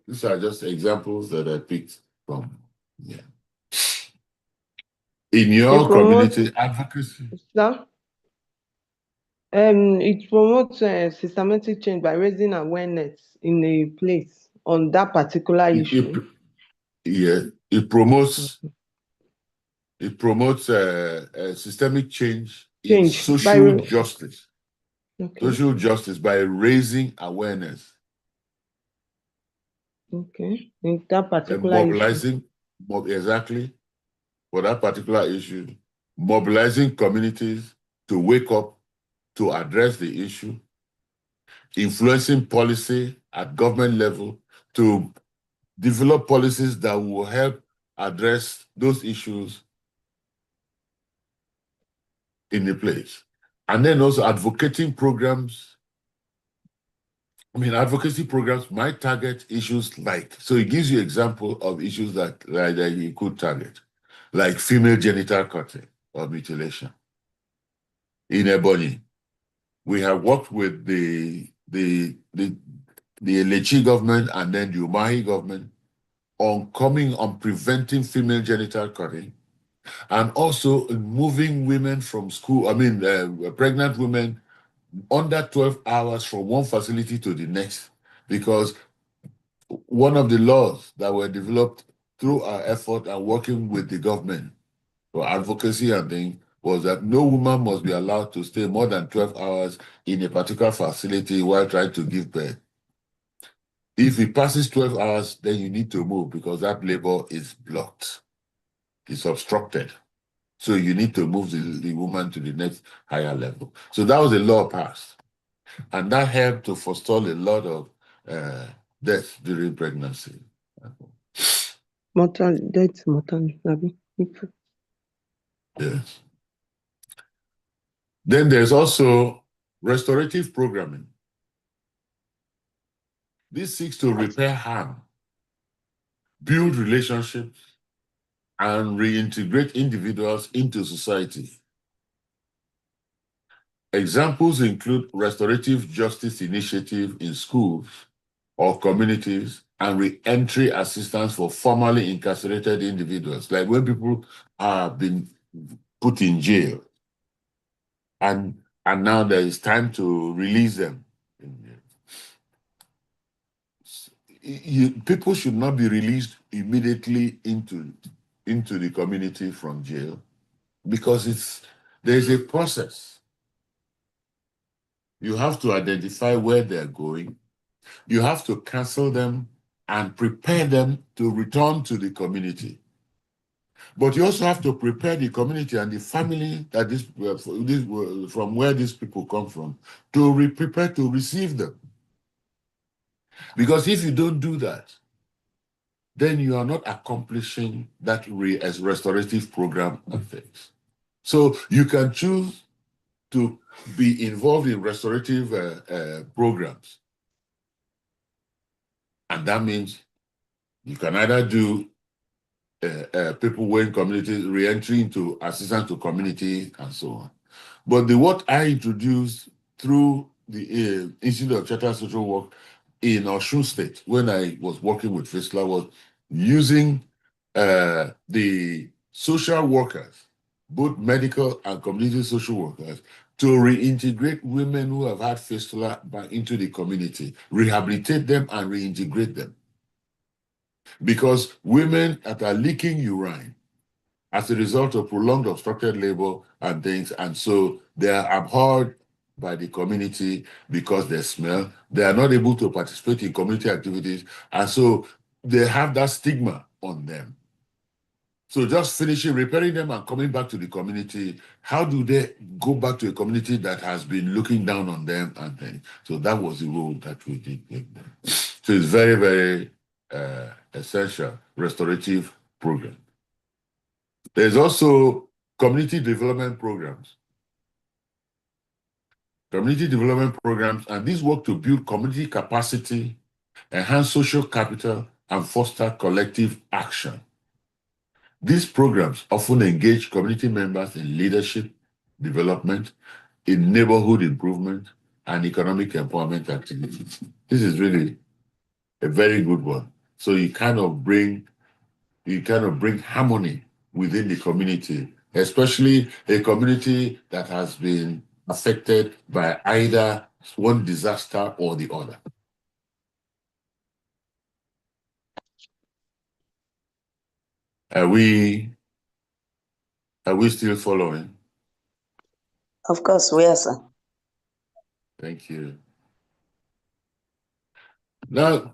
These are just examples that I picked from. Yeah. In your community, advocacy. Sir? It promotes systematic change by raising awareness in a place on that particular issue. It promotes systemic change in social justice. Okay. Social justice by raising awareness. Okay, in that particular mobilizing, issue. Exactly, for that particular issue, mobilizing communities to wake up to address the issue, influencing policy at government level to develop policies that will help address those issues in the place. And then also advocating programs. I mean, advocacy programs might target issues like, so it gives you example of issues that you could target, like female genital cutting or mutilation. In Ebonyi, we have worked with the Lechi government and then the Umahi government on preventing female genital cutting, and also moving women from school, pregnant women under 12 hours from one facility to the next, because one of the laws that were developed through our effort and working with the government for advocacy and things was that no woman must be allowed to stay more than 12 hours in a particular facility while trying to give birth. If it passes 12 hours, then you need to move because that labor is blocked. It's obstructed. So you need to move the woman to the next higher level. So that was a law passed. And that helped to forestall a lot of deaths during pregnancy. Yes. Then there's also restorative programming. This seeks to repair harm, build relationships, and reintegrate individuals into society. Examples include restorative justice initiative in schools or communities and re-entry assistance for formerly incarcerated individuals, like when people have been put in jail and now there is time to release them. People should not be released immediately into the community from jail, because There's a process. You have to identify where they're going. You have to counsel them and prepare them to return to the community. But you also have to prepare the community and the family that from where these people come from to prepare to receive them. Because if you don't do that, then you are not accomplishing that as restorative program and things. So you can choose to be involved in restorative programs. And that means you can either do people when communities re-entry into assistance to community and so on. But what I introduced through the Institute of Chartered Social Work in Osun State, when I was working with FISLA, was using the social workers, both medical and community social workers, to reintegrate women who have had fistula back into the community, rehabilitate them and reintegrate them. Because women that are leaking urine as a result of prolonged obstructed labor and things, and so they are abhorred by the community because they smell. They are not able to participate in community activities, and so they have that stigma on them. So just finishing, repairing them and coming back to the community, how do they go back to a community that has been looking down on them and things? So that was the role that we did give them. So it's very, very essential restorative program. There's also community development programs. Community development programs, and these work to build community capacity, enhance social capital, and foster collective action. These programs often engage community members in leadership development, in neighborhood improvement, and economic empowerment activities. This is really a very good one. So you kind of bring harmony within the community, especially a community that has been affected by either one disaster or the other. Are we still following? Of course, we are, sir. Thank you. Now,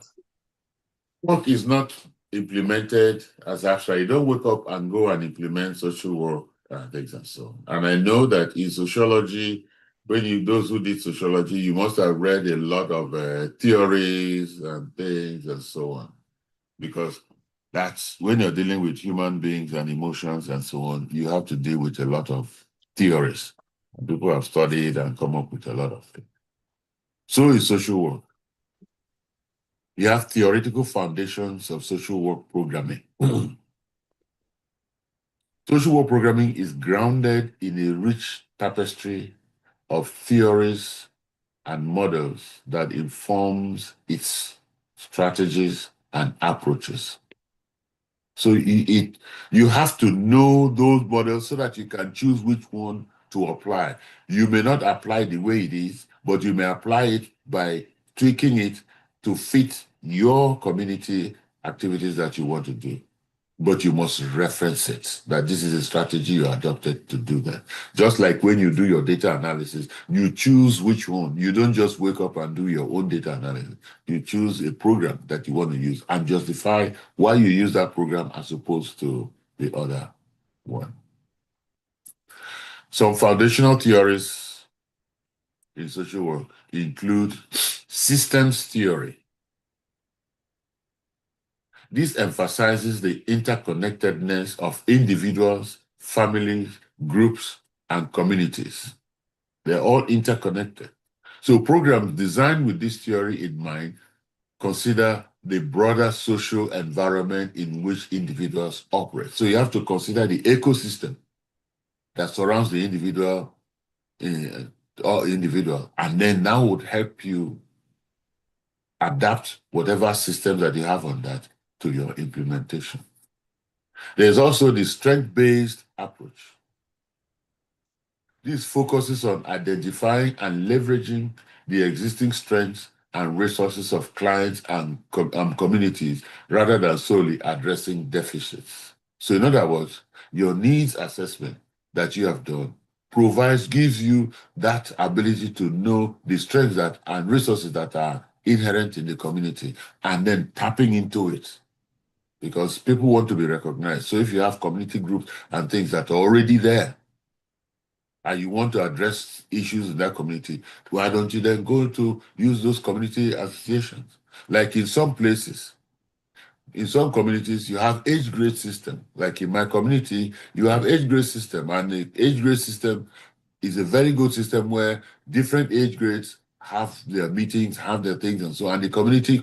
work is not implemented as abstract. You don't wake up and go and implement social work and things and so on. And I know that in sociology, those who did sociology, you must have read a lot of theories and things and so on, because that's when you're dealing with human beings and emotions and so on, you have to deal with a lot of theories. People have studied and come up with a lot of things. So is social work. You have theoretical foundations of social work programming. Social work programming is grounded in a rich tapestry of theories and models that informs its strategies and approaches. So you have to know those models so that you can choose which one to apply. You may not apply the way it is, but you may apply it by tweaking it to fit your community activities that you want to do. But you must reference it, that this is a strategy you adopted to do that. Just like when you do your data analysis, you choose which one. You don't just wake up and do your own data analysis. You choose a program that you want to use and justify why you use that program as opposed to the other one. Some foundational theories in social work include systems theory. This emphasizes the interconnectedness of individuals, families, groups, and communities. They're all interconnected. So programs designed with this theory in mind consider the broader social environment in which individuals operate. So you have to consider the ecosystem that surrounds the individual, and then that would help you adapt whatever systems that you have on that to your implementation. There's also the strength-based approach. This focuses on identifying and leveraging the existing strengths and resources of clients and communities rather than solely addressing deficits. So in other words, your needs assessment that you have done gives you that ability to know the strengths that and resources that are inherent in the community, and then tapping into it. Because people want to be recognized. So if you have community groups and things that are already there, and you want to address issues in that community, why don't you then go to use those community associations? Like in some places, in some communities, you have age grade system. Like in my community, you have age grade system, and the age grade system is a very good system where different age grades have their meetings, have their things, and so on. And the community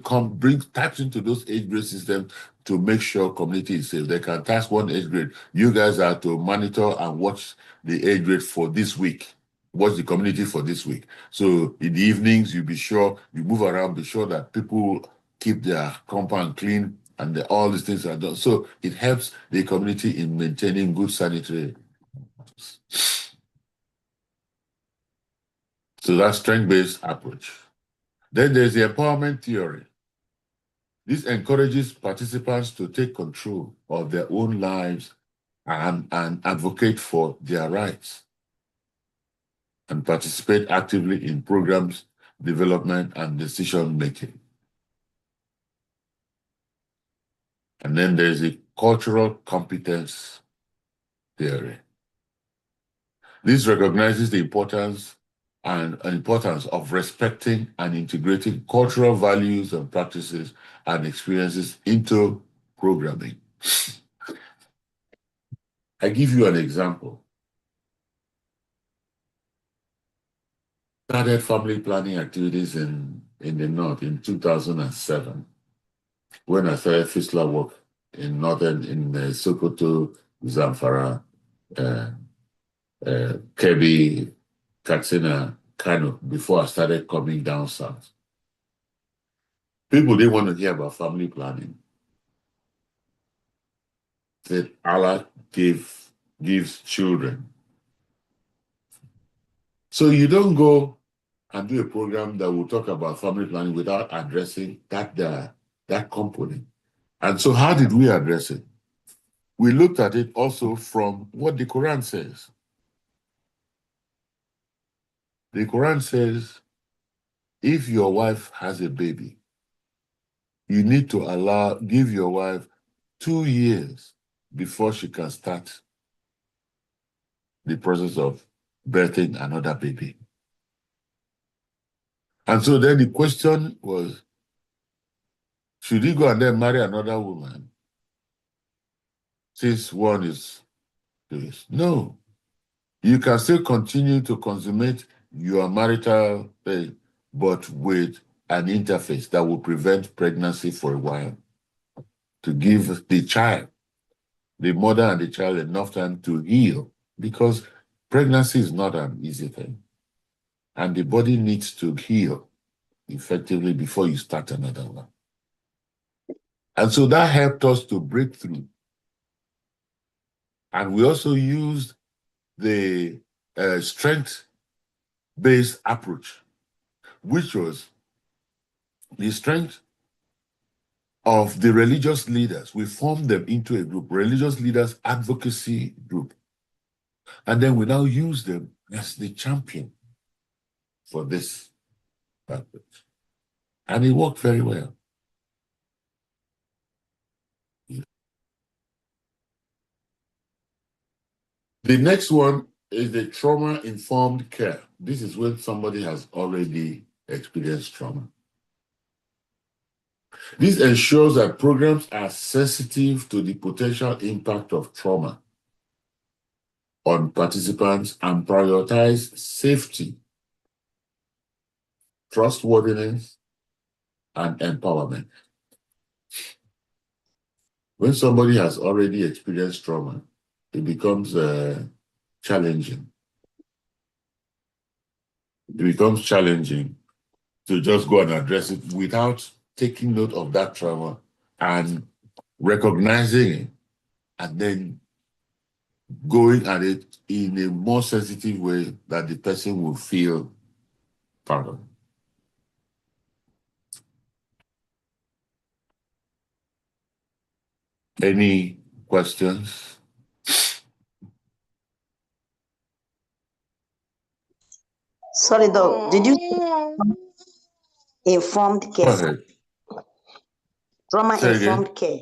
taps into those age grade systems to make sure community is safe. They can task one age grade. You guys are to monitor and watch the age grade for this week. Watch the community for this week. So in the evenings, you be sure you move around, be sure that people keep their compound clean, and all these things are done. So it helps the community in maintaining good sanitary. So that's strength-based approach. Then there's the empowerment theory. This encourages participants to take control of their own lives and advocate for their rights and participate actively in programs, development, and decision-making. And then there's the cultural competence theory. This recognizes the importance of respecting and integrating cultural values and practices and experiences into programming. I give you an example. Started family planning activities in the North in 2007 when I started fistula work in Sokoto, Zamfara, Kebbi, Katsina, Kano, before I started coming down south. People didn't want to hear about family planning. That Allah gives children. So you don't go and do a program that will talk about family planning without addressing that component. And so how did we address it? We looked at it also from what the Quran says. The Quran says, if your wife has a baby, you need to give your wife 2 years before she can start the process of birthing another baby. And so then the question was, should he go and then marry another woman since one is this? No. You can still continue to consummate your marital thing, but with an interface that will prevent pregnancy for a while, to give the child, the mother and the child, enough time to heal, because pregnancy is not an easy thing. And the body needs to heal effectively before you start another one. And so that helped us to break through. And we also used the strength-based approach, which was the strength of the religious leaders. We formed them into a group, religious leaders advocacy group. And then we now use them as the champion for this purpose. And it worked very well. The next one is the trauma-informed care. This is when somebody has already experienced trauma. This ensures that programs are sensitive to the potential impact of trauma on participants and prioritize safety, trustworthiness, and empowerment. When somebody has already experienced trauma, it becomes challenging. It becomes challenging to just go and address it without taking note of that trauma and recognizing it, and then going at it in a more sensitive way that the person will feel part of. Any questions? Sorry, though. Did you informed Go care? ahead. Trauma Say again. informed care.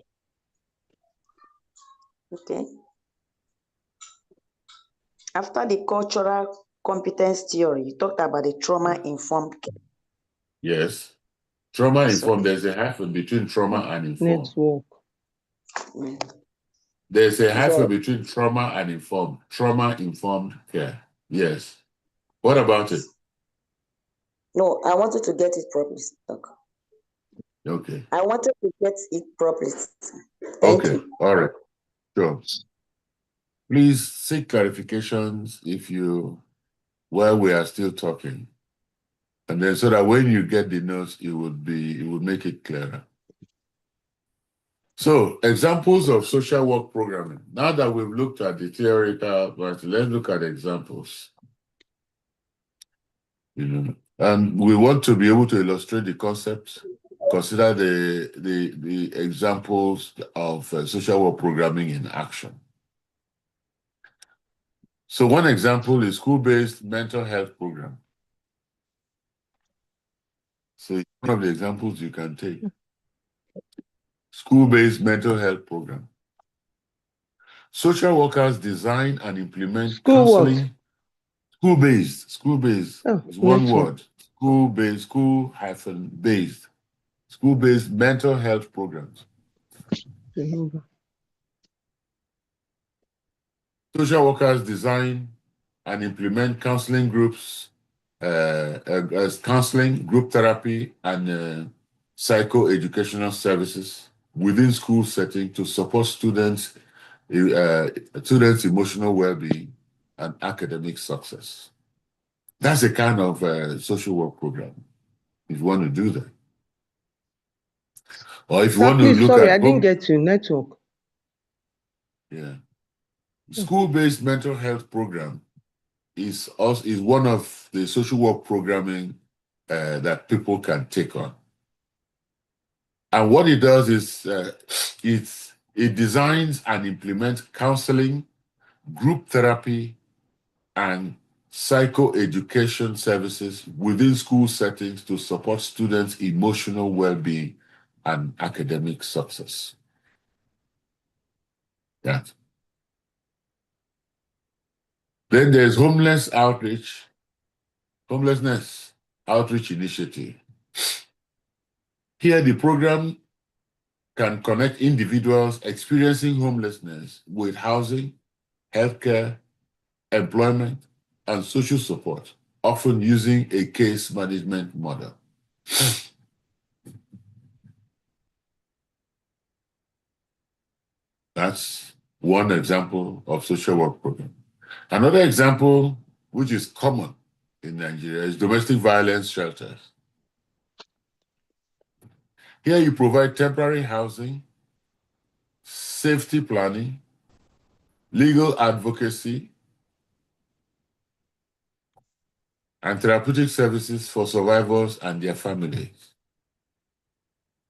Okay. After the cultural competence theory, you talked about the trauma informed care. Yes. Trauma That's informed. okay. There's a hyphen between trauma and informed. Network. There's a hyphen So, between trauma and informed. Trauma informed care. Yes. What about it? no, I wanted to get it properly. Doc. Okay. I wanted to get it properly. Thank Okay. you. All right. Sure. Please seek clarifications if you, while we are still talking. And then so that when you get the notes, it would make it clearer. So, examples of social work programming. Now that we've looked at the theoretical, but let's look at examples. And we want to be able to illustrate the concepts. Consider the examples of social work programming in action. So one example is school-based mental health program. So one of the examples you can take. School-based mental health program. Social workers design and implement School what? counseling. School-based Oh, is one network. word. School-based, school-based. School-based mental health programs. Remember. Social workers design and implement counseling groups, as counseling, group therapy, and psychoeducational services within school setting to support students' emotional well-being and academic success. That's a kind of social work program, if you want to do that. Or if you want to Please, look sorry, at I didn't get you. Network. Yeah. School-based mental health program is one of the social work programming that people can take on. And what it does is it designs and implements counseling, group therapy, and psychoeducation services within school settings to support students' emotional well-being and academic success. Yeah. Then there's homelessness outreach initiative. Here, the program can connect individuals experiencing homelessness with housing, healthcare, employment, and social support, often using a case management model. That's one example of social work program. Another example, which is common in Nigeria, is domestic violence shelters. Here you provide temporary housing, safety planning, legal advocacy, and therapeutic services for survivors and their families.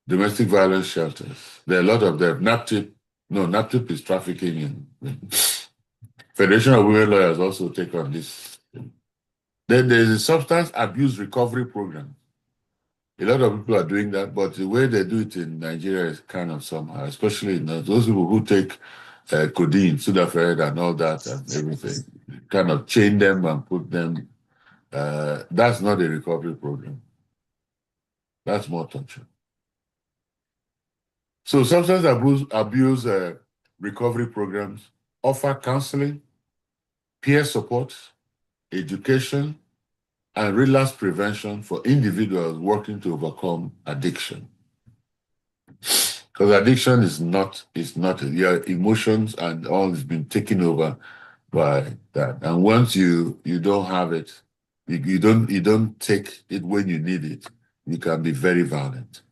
Domestic violence shelters. There are a lot of them. NAPTIP is trafficking. Federation of Women Lawyers also take on this. Then there's a substance abuse recovery program. A lot of people are doing that, but the way they do it in Nigeria is kind of somehow, especially those people who take codeine, Sudafed, and all that and everything. Kind of chain them and put them. That's not a recovery program. That's more torture. So substance abuse recovery programs offer counseling, peer support, education, and relapse prevention for individuals working to overcome addiction. Because addiction is not your emotions and all has been taken over by that. And once you don't have it, you don't take it when you need it, you can be very violent.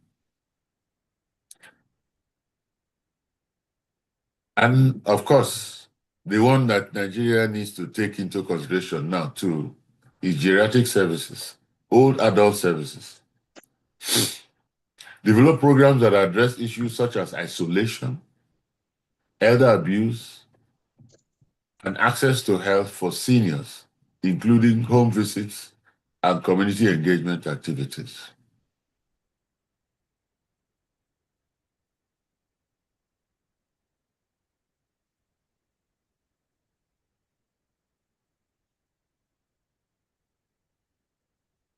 And of course, the one that Nigeria needs to take into consideration now too is geriatric services, old adult services. Develop programs that address issues such as isolation, elder abuse, and access to health for seniors, including home visits and community engagement activities.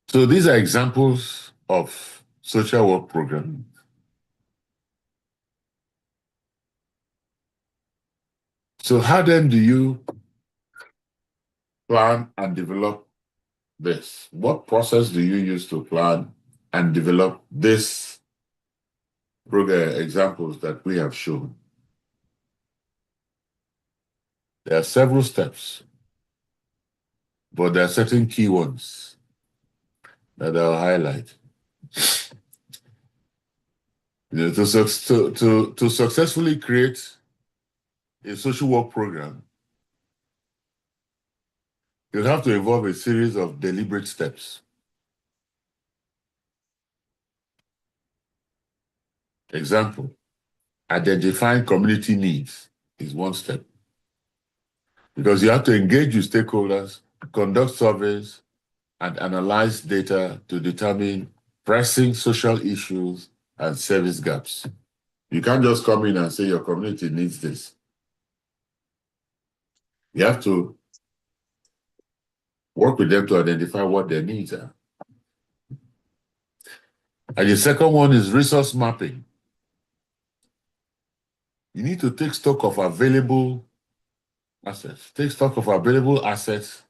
So these are examples of social work programs. So how then do you plan and develop this? What process do you use to plan and develop this program examples that we have shown? There are several steps, but there are certain key ones that I'll highlight. To successfully create a social work program, you have to involve a series of deliberate steps. Example, identifying community needs is one step. Because you have to engage with stakeholders, conduct surveys, and analyze data to determine pressing social issues and service gaps. You can't just come in and say your community needs this. You have to work with them to identify what their needs are. And the second one is resource mapping. You need to take stock of available assets. Take stock of available assets,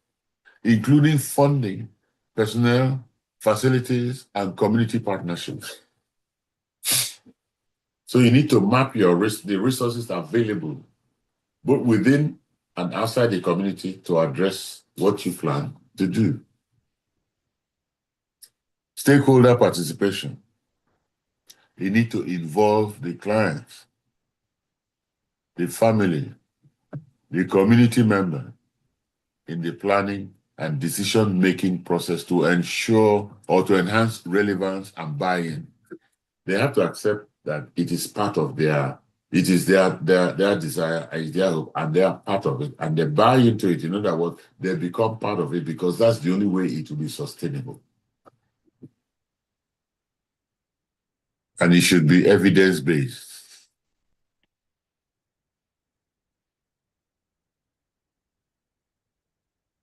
including funding, personnel, facilities, and community partnerships. So you need to map the resources available, both within and outside the community, to address what you plan to do. Stakeholder participation. You need to involve the clients, the family, the community member in the planning and decision-making process to ensure or to enhance relevance and buy-in. They have to accept that it is part of their desire, is their hope, and they are part of it, and they buy into it. In other words, they become part of it because that's the only way it will be sustainable. And it should be evidence-based.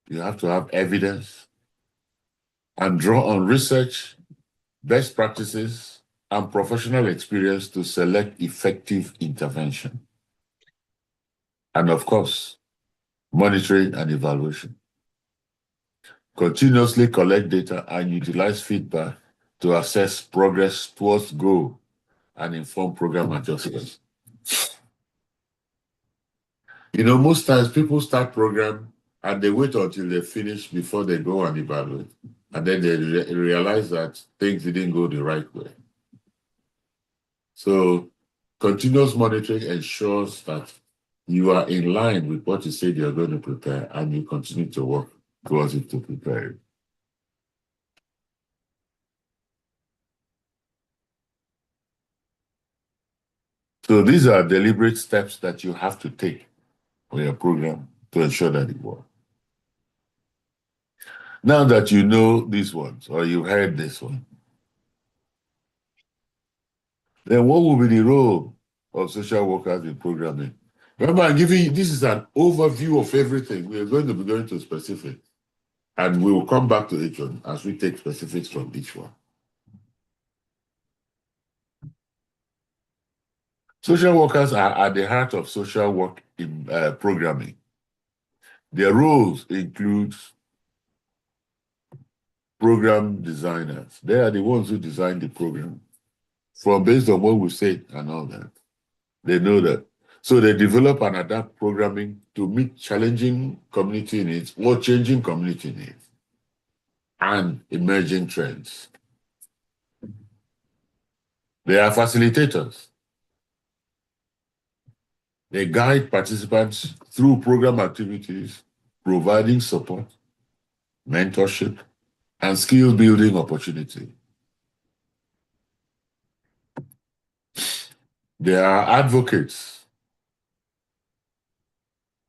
You have to have evidence and draw on research, best practices, and professional experience to select effective intervention. And of course, monitoring and evaluation. Continuously collect data and utilize feedback to assess progress towards goal and inform program adjustments. Most times people start program and they wait until they finish before they go and evaluate. And then they realize that things didn't go the right way. So continuous monitoring ensures that you are in line with what you said you're going to prepare, and you continue to work towards it to prepare it. So these are deliberate steps that you have to take for your program to ensure that it works. Now that you know these ones, or you heard this one, then what will be the role of social workers in programming? Remember, I'm giving you, this is an overview of everything. We are going to be going to specifics, and we will come back to each one as we take specifics from each one. Social workers are at the heart of social work in programming. Their roles include program designers. They are the ones who design the program from based on what we said and all that. They know that. So they develop and adapt programming to meet challenging community needs or changing community needs and emerging trends. They are facilitators. They guide participants through program activities, providing support, mentorship, and skill building opportunity. They are advocates.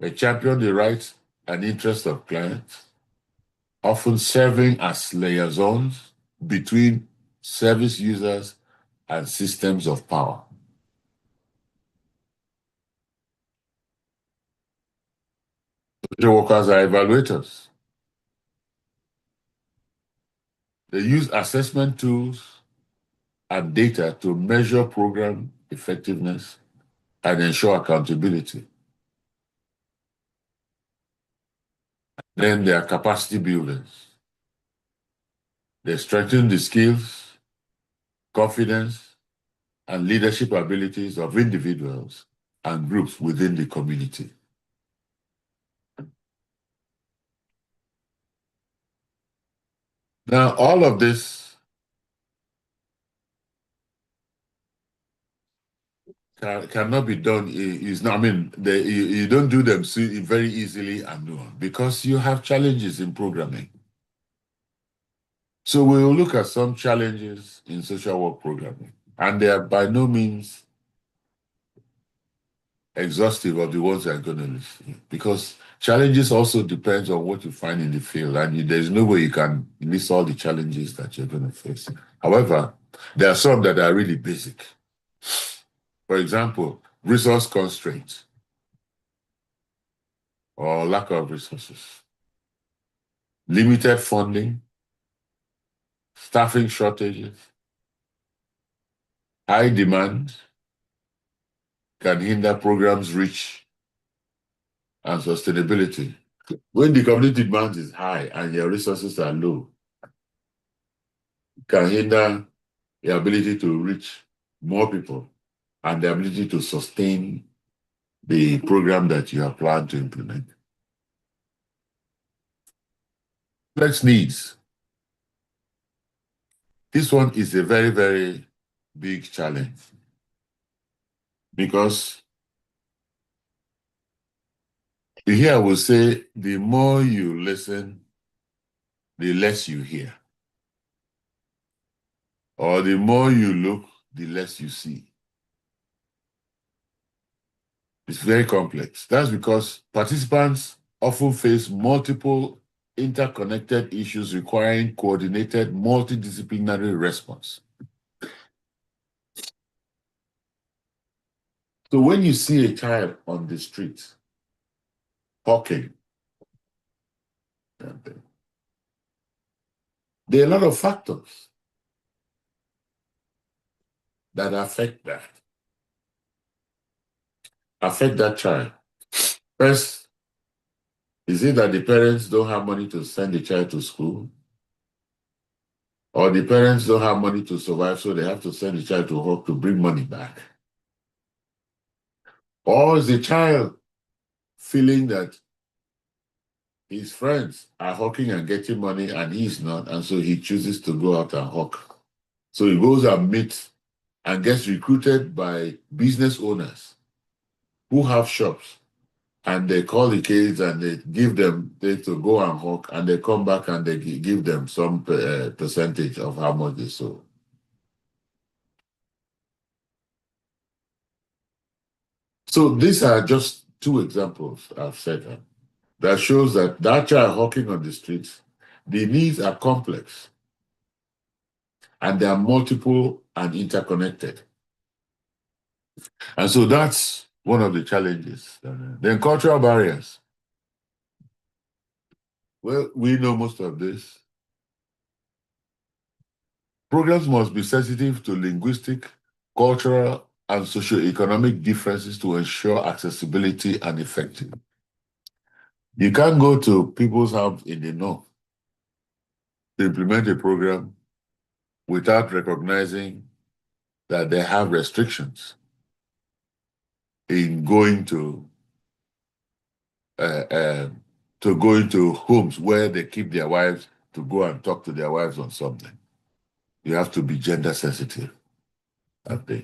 They champion the rights and interests of clients, often serving as liaisons between service users and systems of power. Social workers are evaluators. They use assessment tools and data to measure program effectiveness and ensure accountability. Then they are capacity builders. They strengthen the skills, confidence, and leadership abilities of individuals and groups within the community. Now, all of this cannot be done. Is not. I mean, you don't do them very easily and no, because you have challenges in programming. So we will look at some challenges in social work programming, and they are by no means exhaustive of the ones that are going to list, because challenges also depends on what you find in the field, and there's no way you can list all the challenges that you're going to face. However, there are some that are really basic. For example, resource constraints or lack of resources, limited funding, staffing shortages, high demand can hinder programs' reach and sustainability. When the community demand is high and your resources are low, it can hinder the ability to reach more people and the ability to sustain the program that you have planned to implement. Complex needs. This one is a very, very big challenge, because here I will say the more you listen, the less you hear. Or the more you look, the less you see. It's very complex. That's because participants often face multiple interconnected issues requiring coordinated multidisciplinary response. So when you see a child on the street talking, there are a lot of factors that affect that child. First, is it that the parents don't have money to send the child to school? Or the parents don't have money to survive, so they have to send the child to work to bring money back? Or is the child feeling that his friends are hawking and getting money and he's not, and so he chooses to go out and hawk? So he goes and meets and gets recruited by business owners who have shops, and they call the kids and they give them to go and hawk, and they come back and they give them some percentage of how much they sold. So these are just two examples I've said that shows that child hawking on the streets, the needs are complex and they are multiple and interconnected. And so that's one of the challenges. Then cultural barriers. Well, we know most of this. Programs must be sensitive to linguistic, cultural, and socioeconomic differences to ensure accessibility and effectiveness. You can't go to people's house in the north to implement a program without recognizing that they have restrictions in going to going to homes where they keep their wives to go and talk to their wives on something. You have to be gender sensitive.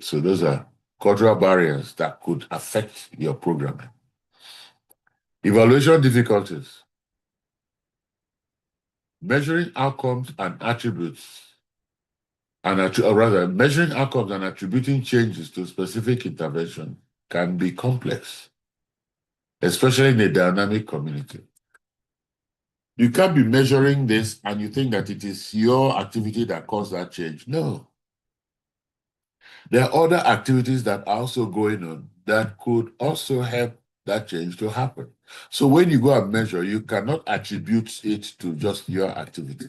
So those are cultural barriers that could affect your programming. Evaluation difficulties. Measuring outcomes and attributes, or rather, measuring outcomes and attributing changes to specific intervention can be complex, especially in a dynamic community. You can't be measuring this and you think that it is your activity that caused that change. No. There are other activities that are also going on that could also help that change to happen. So when you go and measure, you cannot attribute it to just your activity.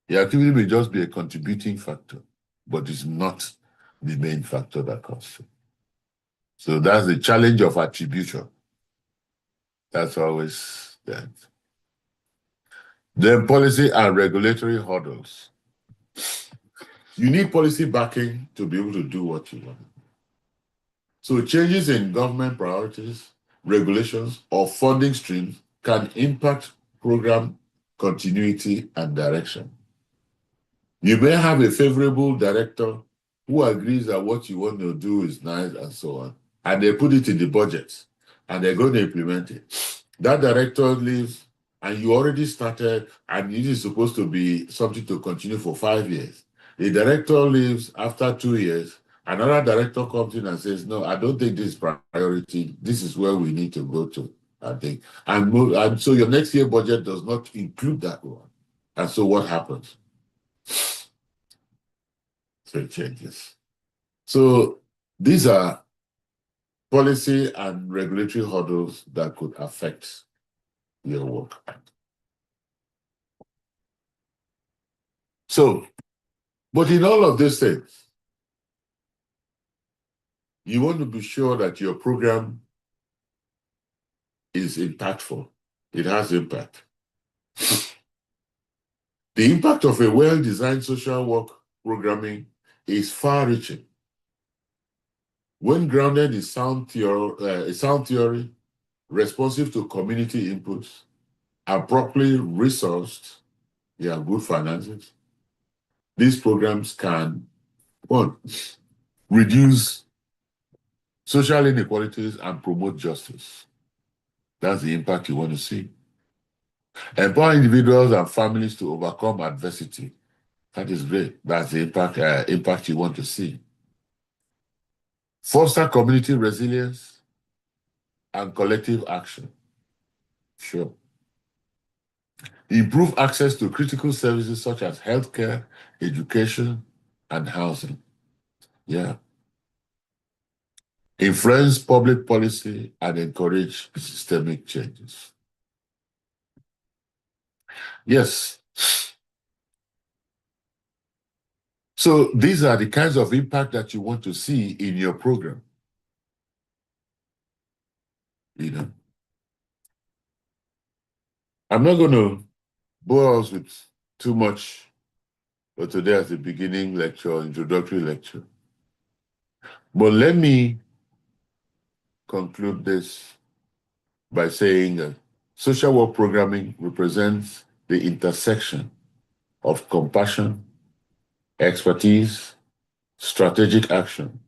The activity may just be a contributing factor, but it's not the main factor that causes it. So that's the challenge of attribution. That's always that. Then policy and regulatory hurdles. You need policy backing to be able to do what you want. So changes in government priorities, regulations, or funding streams can impact program continuity and direction. You may have a favorable director who agrees that what you want to do is nice and so on, and they put it in the budget, and they're going to implement it. That director leaves, and you already started, and it is supposed to be something to continue for 5 years. The director leaves after 2 years. Another director comes in and says, no, I don't think this is priority. This is where we need to go to, I think. And so your next year budget does not include that one. And so what happens? So it changes. So these are policy and regulatory hurdles that could affect your work. So, but in all of these things, you want to be sure that your program is impactful. It has impact. The impact of a well-designed social work programming is far-reaching. When grounded in sound theory, responsive to community inputs, and properly resourced, good finances, these programs can, one, reduce social inequalities and promote justice. That's the impact you want to see. Empower individuals and families to overcome adversity. That is great. That's the impact you want to see. Foster community resilience and collective action. Sure. Improve access to critical services such as healthcare, education, and housing. Yeah. Influence public policy and encourage systemic changes. Yes. So these are the kinds of impact that you want to see in your program. I'm not going to bore us with too much for today as a beginning lecture, introductory lecture. But let me conclude this by saying that social work programming represents the intersection of compassion, expertise, strategic action.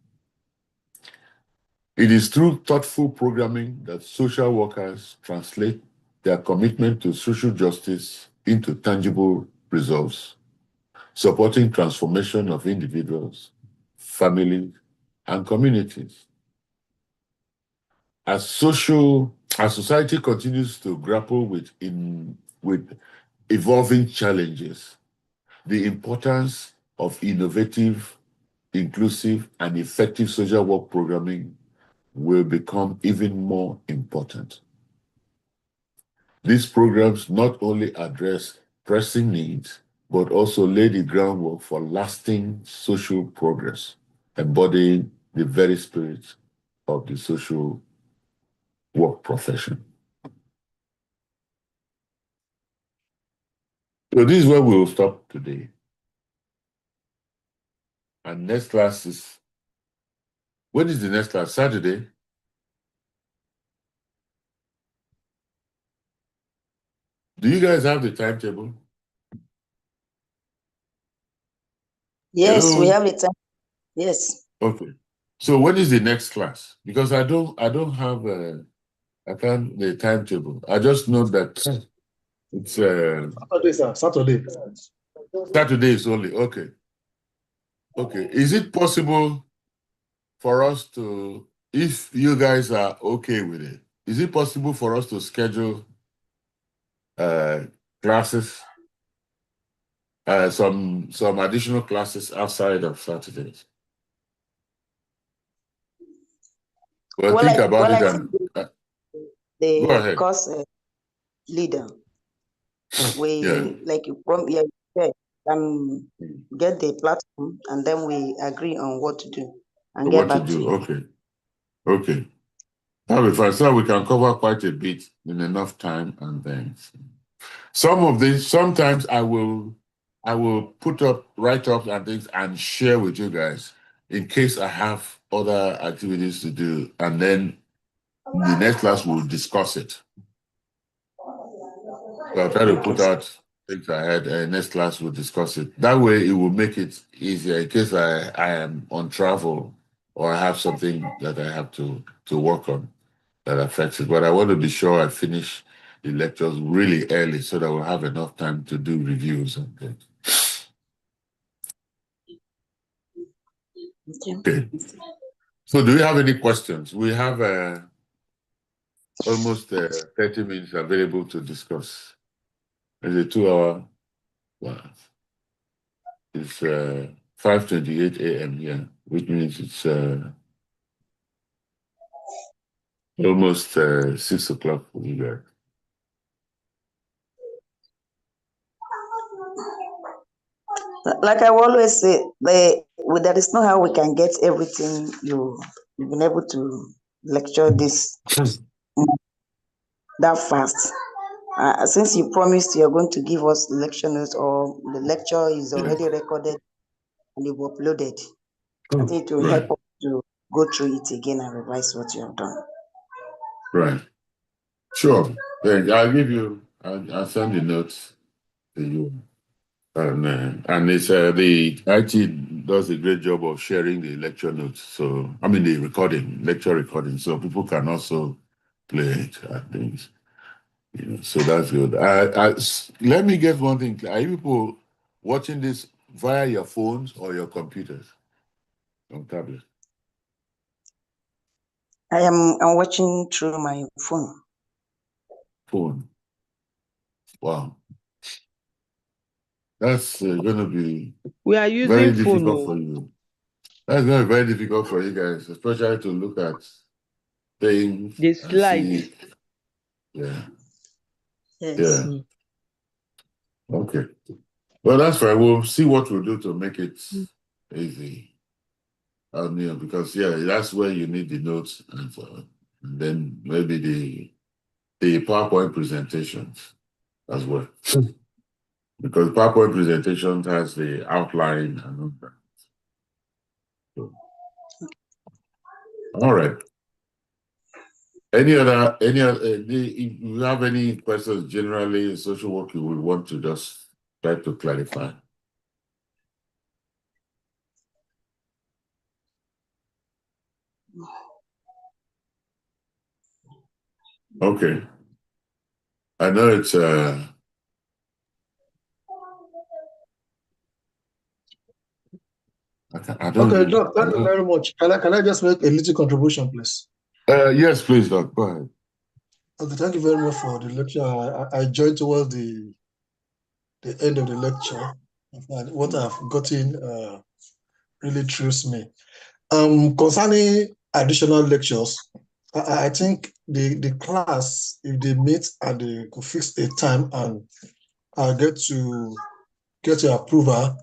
It is through thoughtful programming that social workers translate their commitment to social justice into tangible results, supporting transformation of individuals, families, and communities. As society continues to grapple with evolving challenges, the importance of innovative, inclusive, and effective social work programming will become even more important. These programs not only address pressing needs, but also lay the groundwork for lasting social progress, embodying the very spirit of the social work profession. So this is where we will stop today. And next class is, when is the next class? Saturday? Do you guys have the timetable? Yes, Hello? we have a time. Yes. Okay. So when is the next class? Because I don't have the timetable. I just know that it's Saturday, sir. Saturday. Saturday is only. Okay. Okay. Is it possible for us to, if you guys are okay with it, is it possible for us to schedule classes, some additional classes outside of Saturdays. Well, think about it and go the ahead. course leader, we like you said, get the platform and then we agree on what to do and get back to you. Okay. That'll be fine. So we can cover quite a bit in enough time, and then some of these, sometimes I will write up and things and share with you guys in case I have other activities to do, and then the next class we'll discuss it. So I'll try to put out things ahead, and next class we'll discuss it. That way it will make it easier in case I am on travel or I have something that I have to work on that affects it. But I want to be sure I finish the lectures really early so that we'll have enough time to do reviews and things. Okay. So do you have any questions? We have almost 30 minutes available to discuss. It's a 2-hour class. It's 5:28 a.m. here, which means it's almost 6 o'clock for you guys. Like I always say, there is no how we can get everything you've been able to lecture this that fast. Since you promised you're going to give us lecture notes, or the lecture is already recorded and you've uploaded, I think it will help us to go through it again and revise what you have done. Right. Sure. I'll give you. I'll send the notes to you. And it's the IT does a great job of sharing the lecture notes. So I mean the lecture recording, so people can also play it and things. So that's good. Let me get one thing. Are you people watching this via your phones or your computers on tablets? I'm watching through my phone. Phone. Wow. That's going to be We are using very phone. difficult for you. That's going to be very difficult for you guys, especially to look at things. The slides. Yeah. Yes. Yeah. Okay. Well, that's fine. We'll see what we'll do to make it easy. Because that's where you need the notes and then maybe the PowerPoint presentations as well. Because PowerPoint presentations has the outline and all that. So, all right. Do you have any questions generally in social work you would want to just try to clarify? Okay. I know it's I don't Okay, Doc, thank you very much. Can I just make a little contribution, please? Yes, please, Doc. Go ahead. Okay, thank you very much for the lecture. I joined towards the end of the lecture. And what I've gotten really thrills me. Concerning additional lectures, I think the class, if they meet and they could fix a time and get your approval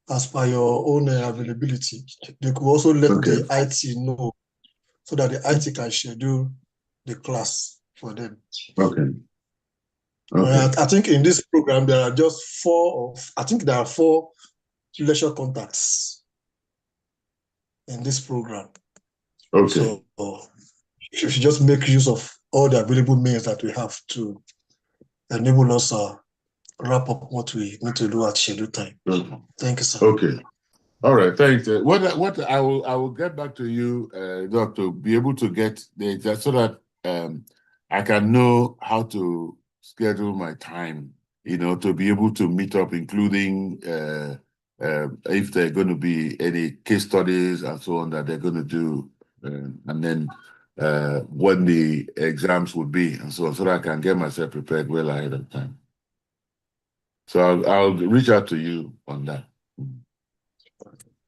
as per your own availability, they could also let the IT know so that the IT can schedule the class for them. Okay. I think in this program there are just four lecture contacts in this program. Okay. So you should just make use of all the available means that we have to enable us wrap up what we need to do at scheduled time. Okay. Thank you, sir. Okay. All right. Thanks. What I will get back to you, Doc, to be able to get the exact so that I can know how to schedule my time. To be able to meet up, including if there are going to be any case studies and so on that they're going to do, and then when the exams would be and so on, so that I can get myself prepared well ahead of time. So I'll reach out to you on that.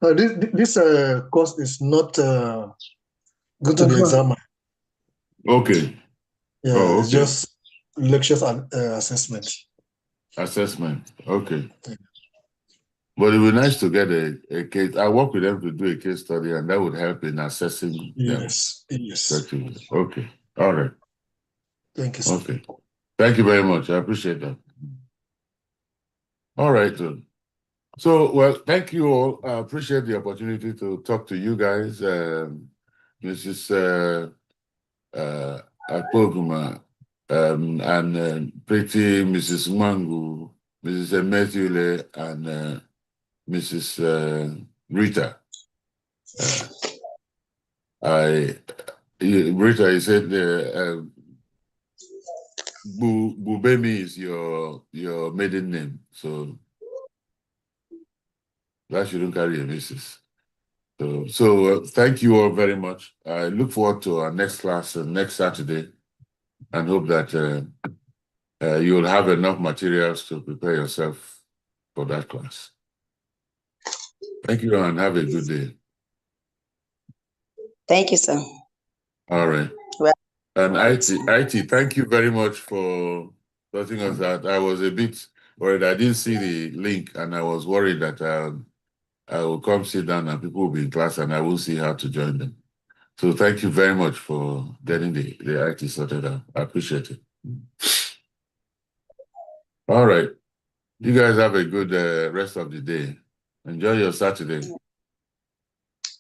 This course is not going to be exam. Okay. Yeah, Oh, it's okay. just lectures and assessment. Assessment. Okay. But it would be nice to get a case. I work with them to do a case study, and that would help in assessing them. Yes. Okay. All right. Thank you, sir. Okay. Thank you very much. I appreciate that. All right. So, well, thank you all. I appreciate the opportunity to talk to you guys. Mrs. Akpoguma, and pretty Mrs. Mangu, Mrs. Emetule, and Mrs. Rita. Rita, you said Bubemi is your maiden name, so that shouldn't carry a Mrs. So thank you all very much. I look forward to our next class next Saturday, and hope that you'll have enough materials to prepare yourself for that class. Thank you, and have a good day. Thank you, sir. All right. Well, and IT, thank you very much for sorting us out. I was a bit worried. I didn't see the link, and I was worried that I will come sit down and people will be in class and I will see how to join them. So thank you very much for getting the IT sorted out. I appreciate it. All right. You guys have a good rest of the day. Enjoy your Saturday.